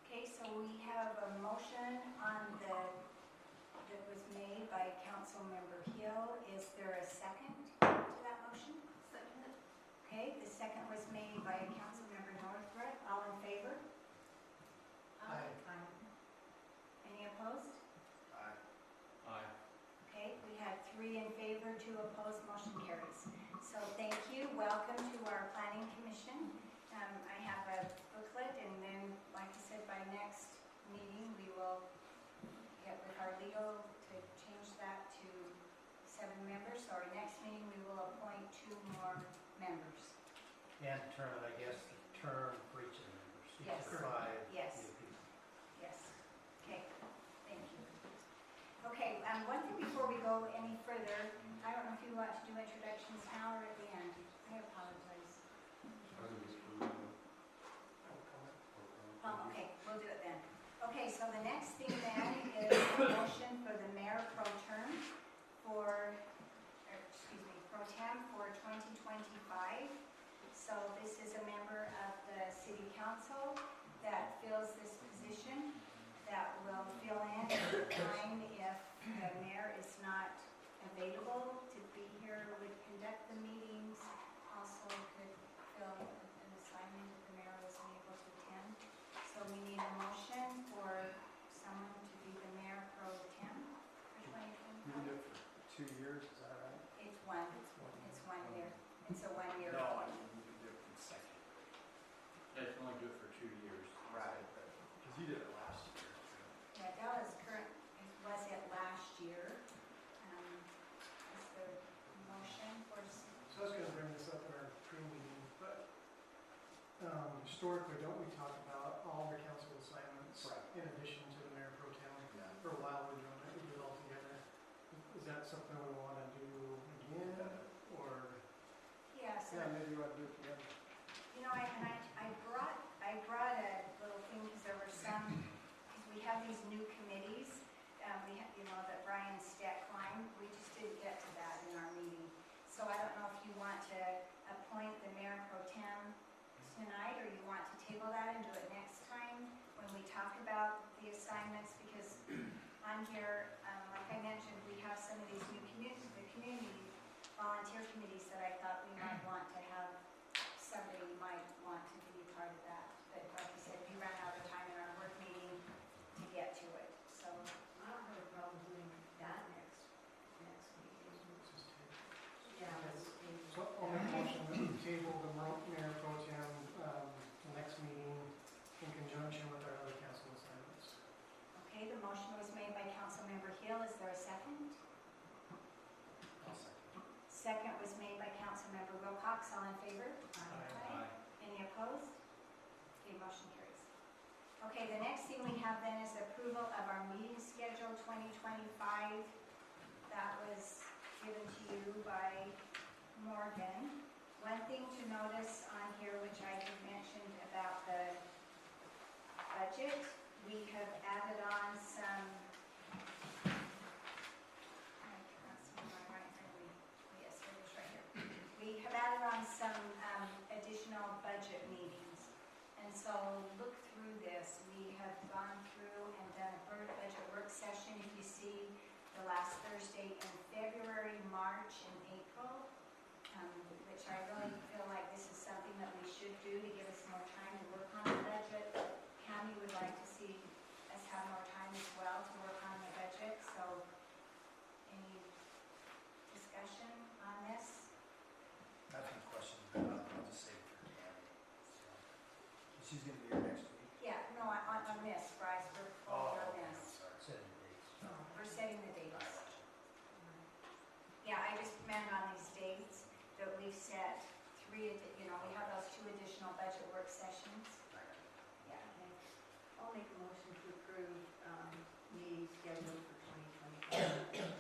Okay, so we have a motion that was made by Councilmember Hill. Is there a second to that motion? Second. Okay, the second was made by Councilmember Northrup. All in favor? Aye. Any opposed? Aye. Aye. Okay, we had 3 in favor, 2 opposed, motion carries. So thank you, welcome to our planning commission. I have a booklet, and then, like I said, by next meeting, we will get with our legal to change that to 7 members, so our next meeting, we will appoint 2 more members. And determine, I guess, the term for each of the members. Each Yes. of the 5 Yes. new people. Yes, okay, thank you. Okay, one thing before we go any further, I don't know if you want to do introductions now or at the end. I apologize. Oh, okay, we'll do it then. Okay, so the next thing then is a motion for the mayor pro tem for 2025. So this is a member of the city council that fills this position, that will fill in at the time if the mayor is not available to be here, would conduct the meetings, also could fill an assignment if the mayor wasn't able to attend. So we need a motion for someone to be the mayor pro tem for 2025. it for 2 years, is that right? It's 1 year. It's a 1 year. No, I mean, you can do it consecutive. Yeah, you can only do it for 2 years. Right. Because you did it last year. Yeah, that was was it last year? Is the motion for, So I was gonna bring this up in our pre-meeting, but historically, don't we talk about all the council assignments Right. in addition to the mayor pro tem? Yeah. For a while, we do it all together. Is that something we wanna do again, or? yeah, so, Maybe we ought to do it together. you know, I brought a little thing, because there were some, because we have these new committees, we have, you know, that Brian Steckline, we just didn't get to that in our meeting. So I don't know if you want to appoint the mayor pro tem tonight, or you want to table that and do it next time when we talk about the assignments, because on here, like I mentioned, we have some of these new community volunteer committees that I thought we might want to have, somebody might want to be part of that. But like I said, we ran out of time in our work meeting to get to it, so. I don't have a problem doing that next meeting. Yeah. So I'll make a motion that we table the mayor pro tem, the next meeting in conjunction with our other council assignments. Okay, the motion was made by Councilmember Hill. Is there a second? I'll second. Second was made by Councilmember Wilcox. All in favor? Aye. Any opposed? Okay, motion carries. Okay, the next thing we have then is approval of our meeting schedule 2025. That was given to you by Morgan. One thing to notice on here, which I had mentioned about the budget, we have added on some, I can't see my right hand. Yes, it is right here. We have added on some additional budget meetings. And so look through this. We have gone through and done a budget work session. If you see the last Thursday in February, March, and April, which I really feel like this is something that we should do to give us more time to work on the budget. County would like to see us have more time as well to work on the budget. So any discussion on this? I have some questions, but I'll just save it for Tammy. She's gonna be here next week. Yeah, no, on this, Bryce, we're on this. I'm sorry. Setting dates. We're setting the dates. Yeah, I just meant on these dates that we've set we have those 2 additional budget work sessions. Yeah. I'll make a motion to approve meeting schedule for 2025.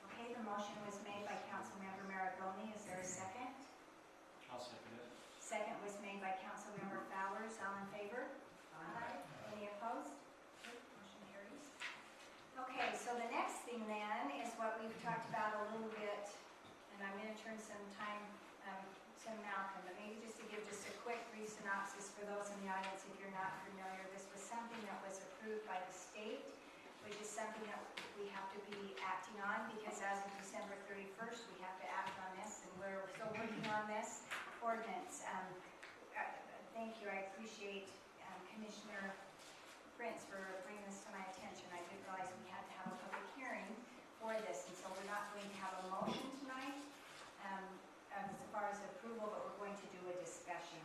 Okay, the motion was made by Councilmember Maragoni. Is there a second? I'll second it. Second was made by Councilmember Fowlers. All in favor? Aye. Any opposed? Okay, motion carries. Okay, so the next thing then is what we've talked about a little bit, and I'm going to turn some time to Malcolm, but maybe just to give just a quick brief synopsis for those in the audience if you're not familiar. This was something that was approved by the state, which is something that we have to be acting on, because as of December 31st, we have to act on this, and we're still working on this ordinance. Thank you. I appreciate Commissioner Prince for bringing this to my attention. I didn't realize we had to have a public hearing for this, and so we're not going to have a motion tonight as far as approval, but we're going to do a discussion.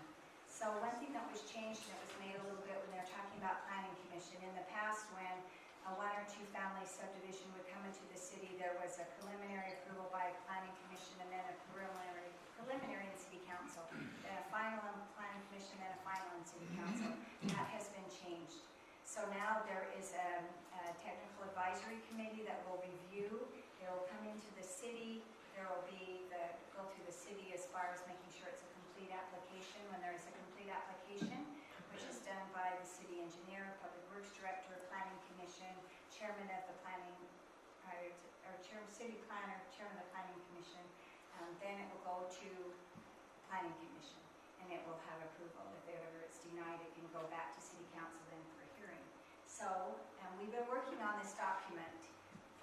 So one thing that was changed, and it was made a little bit when they're talking about planning commission, in the past when $1,000 or $2,000 multifamily subdivision would come into the city, there was a preliminary approval by planning commission and then a preliminary in city council, then a final in planning commission, then a final in city council. That has been changed. So now there is a technical advisory committee that will review. They will come into the city. There will be go through the city as far as making sure it's a complete application. When there is a complete application, which is done by the city engineer, public works director, planning commission, chairman of the planning, or city planner, chairman of the planning commission, then it will go to planning commission and it will have approval. If ever it's denied, it can go back to city council then for a hearing. So we've been working on this document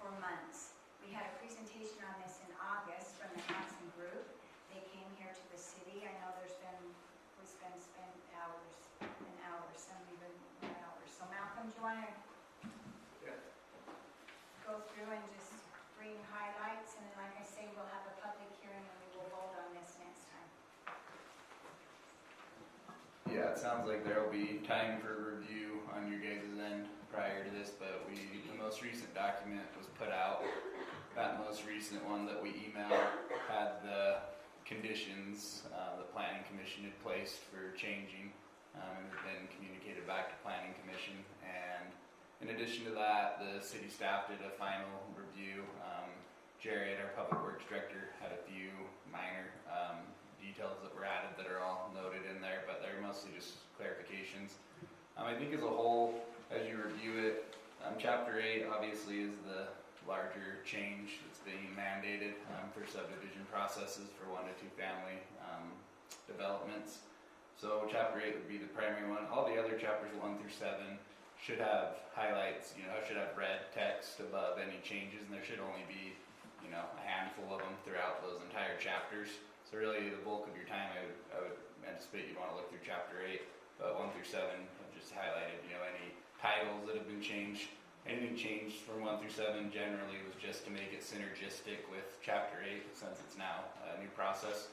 for months. We had a presentation on this in August from the Hanson Group. They came here to the city. I know we spent hours and hours, some even more hours. So Malcolm, do you want to go through and just bring highlights? And then, like I say, we'll have a public hearing and we will vote on this next time. Yeah, it sounds like there'll be time for review on your guys' end prior to this, but the most recent document was put out. That most recent one that we emailed had the conditions the planning commission had placed for changing, and had been communicated back to planning commission. And in addition to that, the city staff did a final review. Jared, our public works director, had a few minor details that were added that are all noted in there, but they're mostly just clarifications. I think as a whole, as you review it, Chapter 8 obviously is the larger change that's being mandated for subdivision processes for 1 to 2 family developments. So Chapter 8 would be the primary one. All the other chapters 1 through 7 should have highlights, should have red text above any changes, and there should only be, a handful of them throughout those entire chapters. So really the bulk of your time, I would anticipate you'd want to look through Chapter 8, but 1 through 7 have just highlighted, any titles that have been changed. Anything changed from 1 through 7 generally was just to make it synergistic with Chapter 8, since it's now a new process.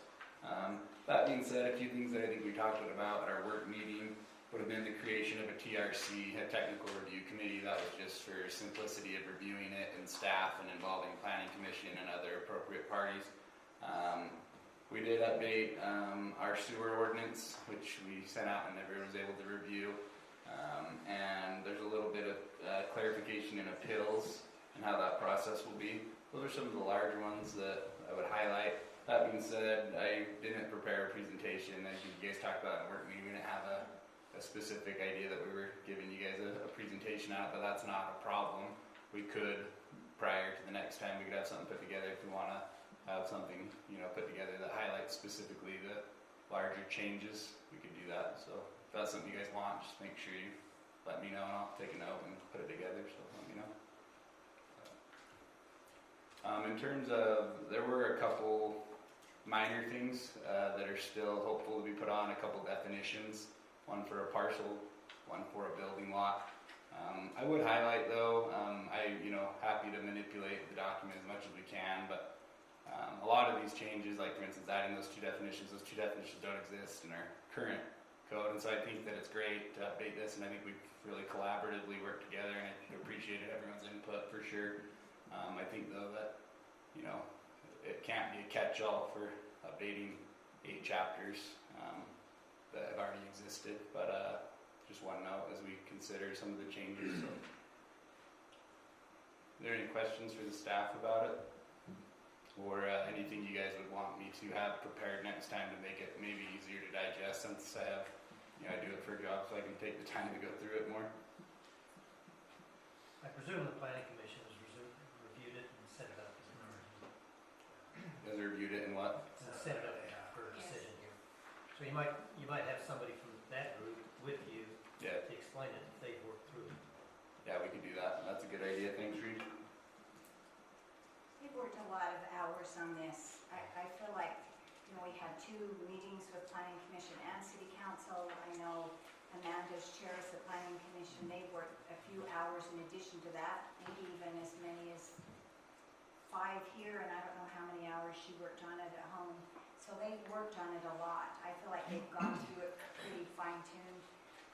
That being said, a few things that I think we talked about at our work meeting would have been the creation of a TRC, a technical review committee. That was just for simplicity of reviewing it and staff and involving planning commission and other appropriate parties. We did update our sewer ordinance, which we sent out and everyone was able to review. And there's a little bit of clarification in appeals and how that process will be. Those are some of the larger ones that I would highlight. That being said, I didn't prepare a presentation. As you guys talked about in work meeting, we didn't have a specific idea that we were giving you guys a presentation on, but that's not a problem. We could, prior to the next time, we could have something put together if we want to have something, put together that highlights specifically the larger changes. We could do that. So if that's something you guys want, just make sure you let me know and I'll take a note and put it together. So let me know. In terms of, there were a couple minor things that are still hopeful to be put on, a couple definitions, one for a parcel, one for a building lot. I would highlight though, happy to manipulate the document as much as we can, but a lot of these changes, like for instance adding those two definitions don't exist in our current code, and so I think that it's great to update this, and I think we've really collaboratively worked together, and I appreciated everyone's input for sure. I think though that, it can't be a catch-all for updating 8 chapters that have already existed, but just one note as we consider some of the changes. So. Are there any questions for the staff about it? Or anything you guys would want me to have prepared next time to make it maybe easier to digest, since I have, I do it for a job, so I can take the time to go through it more. I presume the planning commission has reviewed it and set it up. You guys reviewed it and what? And set it up for a decision here. So you might have somebody from that group with you Yeah. to explain it if they've worked through it. Yeah, we could do that. That's a good idea. Thanks, Reed. We've worked a lot of hours on this. I feel like, we had 2 meetings with Planning Commission and City Council. I know Amanda's chairs the Planning Commission. They worked a few hours in addition to that, maybe even as many as 5 here, and I don't know how many hours she worked on it at home. So they've worked on it a lot. I feel like they've gone through it pretty fine-tuned.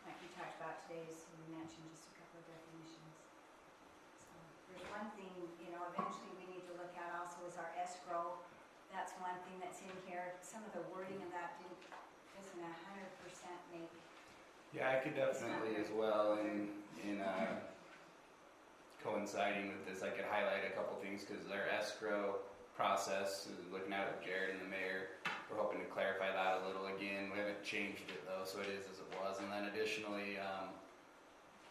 Like we talked about today, so we mentioned just a couple of definitions. So there's one thing, you know, eventually we need to look at also is our escrow. That's one thing that's in here. Some of the wording of that doesn't 100% make. Yeah, I could definitely as well in coinciding with this, I could highlight a couple things because our escrow process, looking out at Jared and the mayor, we're hoping to clarify that a little again. We haven't changed it though, so it is as it was. And then additionally,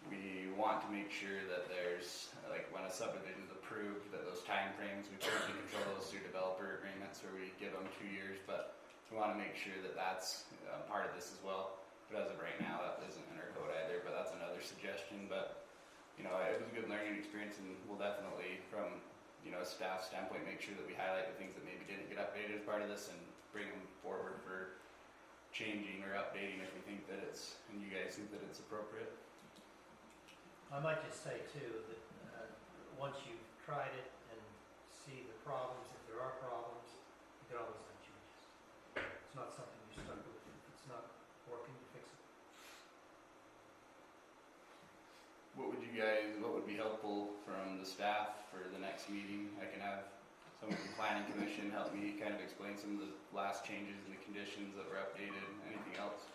we want to make sure that there's, like when a subdivision is approved, that those time frames, we currently control those through developer agreements where we give them 2 years, but we want to make sure that that's part of this as well. But as of right now, that isn't in our code either, but that's another suggestion. But, you know, it was a good learning experience, and we'll definitely, from, you know, a staff standpoint, make sure that we highlight the things that maybe didn't get updated as part of this and bring them forward for changing or updating if we think that it's, and you guys think that it's appropriate. I might just say too, that once you've tried it and see the problems, if there are problems, you can always make changes. It's not something you're stuck with. If it's not working, you fix it. What would be helpful from the staff for the next meeting? I can have someone from the planning commission help me kind of explain some of the last changes and the conditions that were updated. Anything else?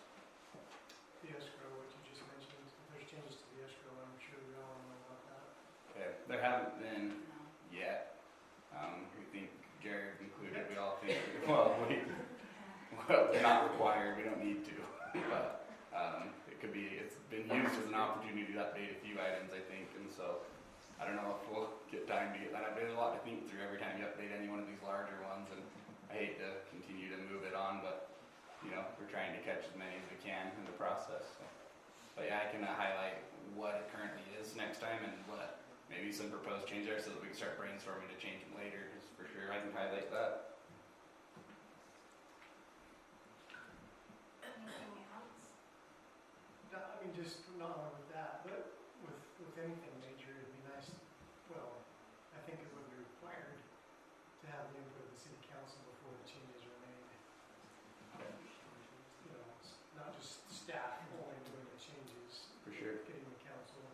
The escrow, what you just mentioned, if there's changes to the escrow, I'm sure we all know about that. Okay, there haven't been yet. We think Jared included, we all think, well, they're not required, we don't need to, but it could be, it's been used as an opportunity to update a few items, I think, and so I don't know if we'll get time to get that updated. There's a lot to think through every time you update any one of these larger ones, and I hate to continue to move it on, but you know, we're trying to catch as many as we can in the process. So. But yeah, I can highlight what it currently is next time and what maybe some proposed change there so that we can start brainstorming to change them later, just for sure. I can highlight that. Anything else? No, I mean, just not only with that, but with anything major, it'd be nice, well, I think it would be required to have the input of the city council before the changes are made. You know, it's not just staff only doing the changes, For sure. getting the council,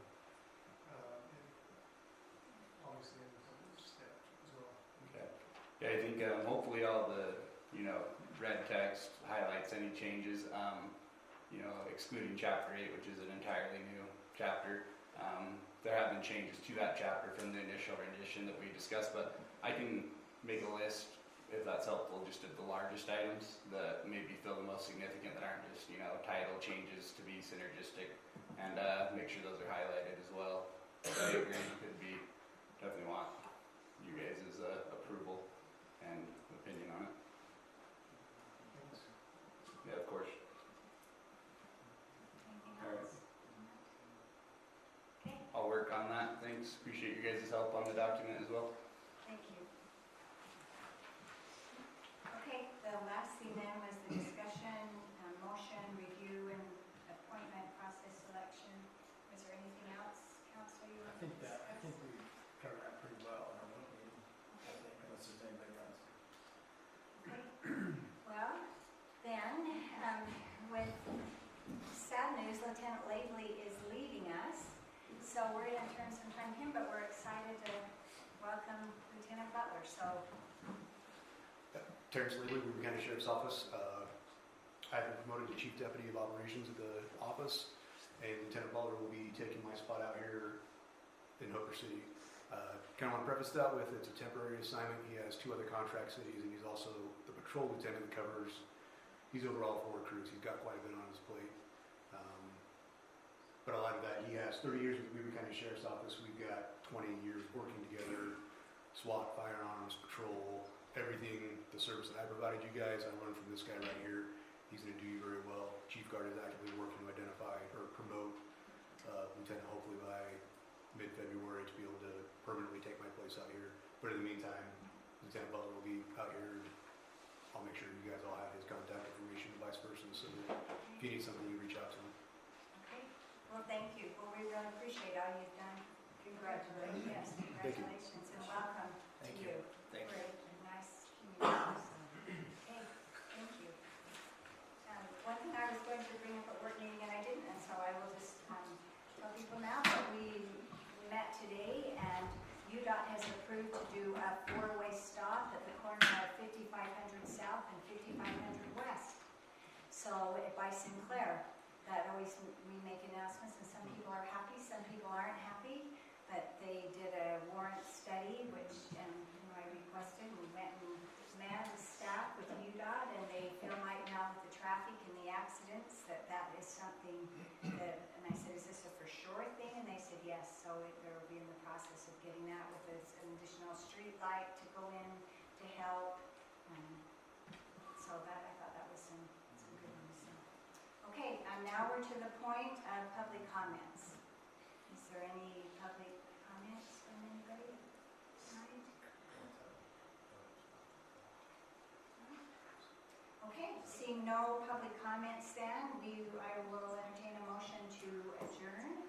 obviously in the step as well. Okay. Yeah, I think hopefully all the, you know, red text highlights any changes, you know, excluding chapter 8, which is an entirely new chapter. There have been changes to that chapter from the initial rendition that we discussed, but I can make a list, if that's helpful, just of the largest items that maybe feel the most significant, that aren't just, you know, title changes to be synergistic, and make sure those are highlighted as well. I agree, could be, definitely want you guys' approval and opinion on it. Thanks. Yeah, of course. Anything All right. else? Okay, I'll work on that. Thanks. Appreciate you guys' help on the document as well. thank you. Okay, the last thing then was the discussion, motion, review, and appointment process selection. Was there anything else, Council, you I want to think discuss? we covered that pretty well in our work meeting. I think, unless there's anybody else. Okay, well, then, with sad news, Lieutenant Lavely is leaving us, so we're gonna turn some time to him, but we're excited to welcome Lieutenant Butler, so. Terrence Lavely, Weaver County Sheriff's Office. I've been promoted to Chief Deputy of Operations at the office, and Lieutenant Butler will be taking my spot out here in Hooper City. Kind of want to preface that with it's a temporary assignment. He has 2 other contract cities, and he's also the patrol lieutenant that covers. He's over all 4 crews. He's got quite a bit on his plate. But a lot of that, he has 30 years with the Weaver County Sheriff's Office. We've got 20 years working together, SWAT, firearms, patrol, everything, the service that I provided you guys, I learned from this guy right here. He's going to do you very well. Chief Guard is actively working to identify or promote Lieutenant hopefully by mid-February to be able to permanently take my place out here. But in the meantime, Lieutenant Butler will be out here. I'll make sure you guys all have his contact information, vice versa, so that if you need something, you reach out to him. Okay, well, thank you. Well, we really appreciate all you've done. Congratulations. Yes, congratulations and welcome to you. Thank you. Great, nice communities. Okay, thank you. One thing I was going to bring up at work meeting and I didn't, and so I will just tell people now that we met today and So by Sinclair, that always, we make announcements and some people are happy, some people aren't happy. But they did a warrant study, which, and I requested, we went and manned the staff with UDOT, and they feel like now with the traffic and the accidents, that is something that, and I said, is this a for sure thing? And they said, yes, so they'll be in the process of getting that with an additional street light to go in to help. So that, I thought that was some good news. Okay, now we're to the point of public comments. Is there any public comments from anybody tonight? Okay, seeing no public comments then, I will entertain a motion to adjourn.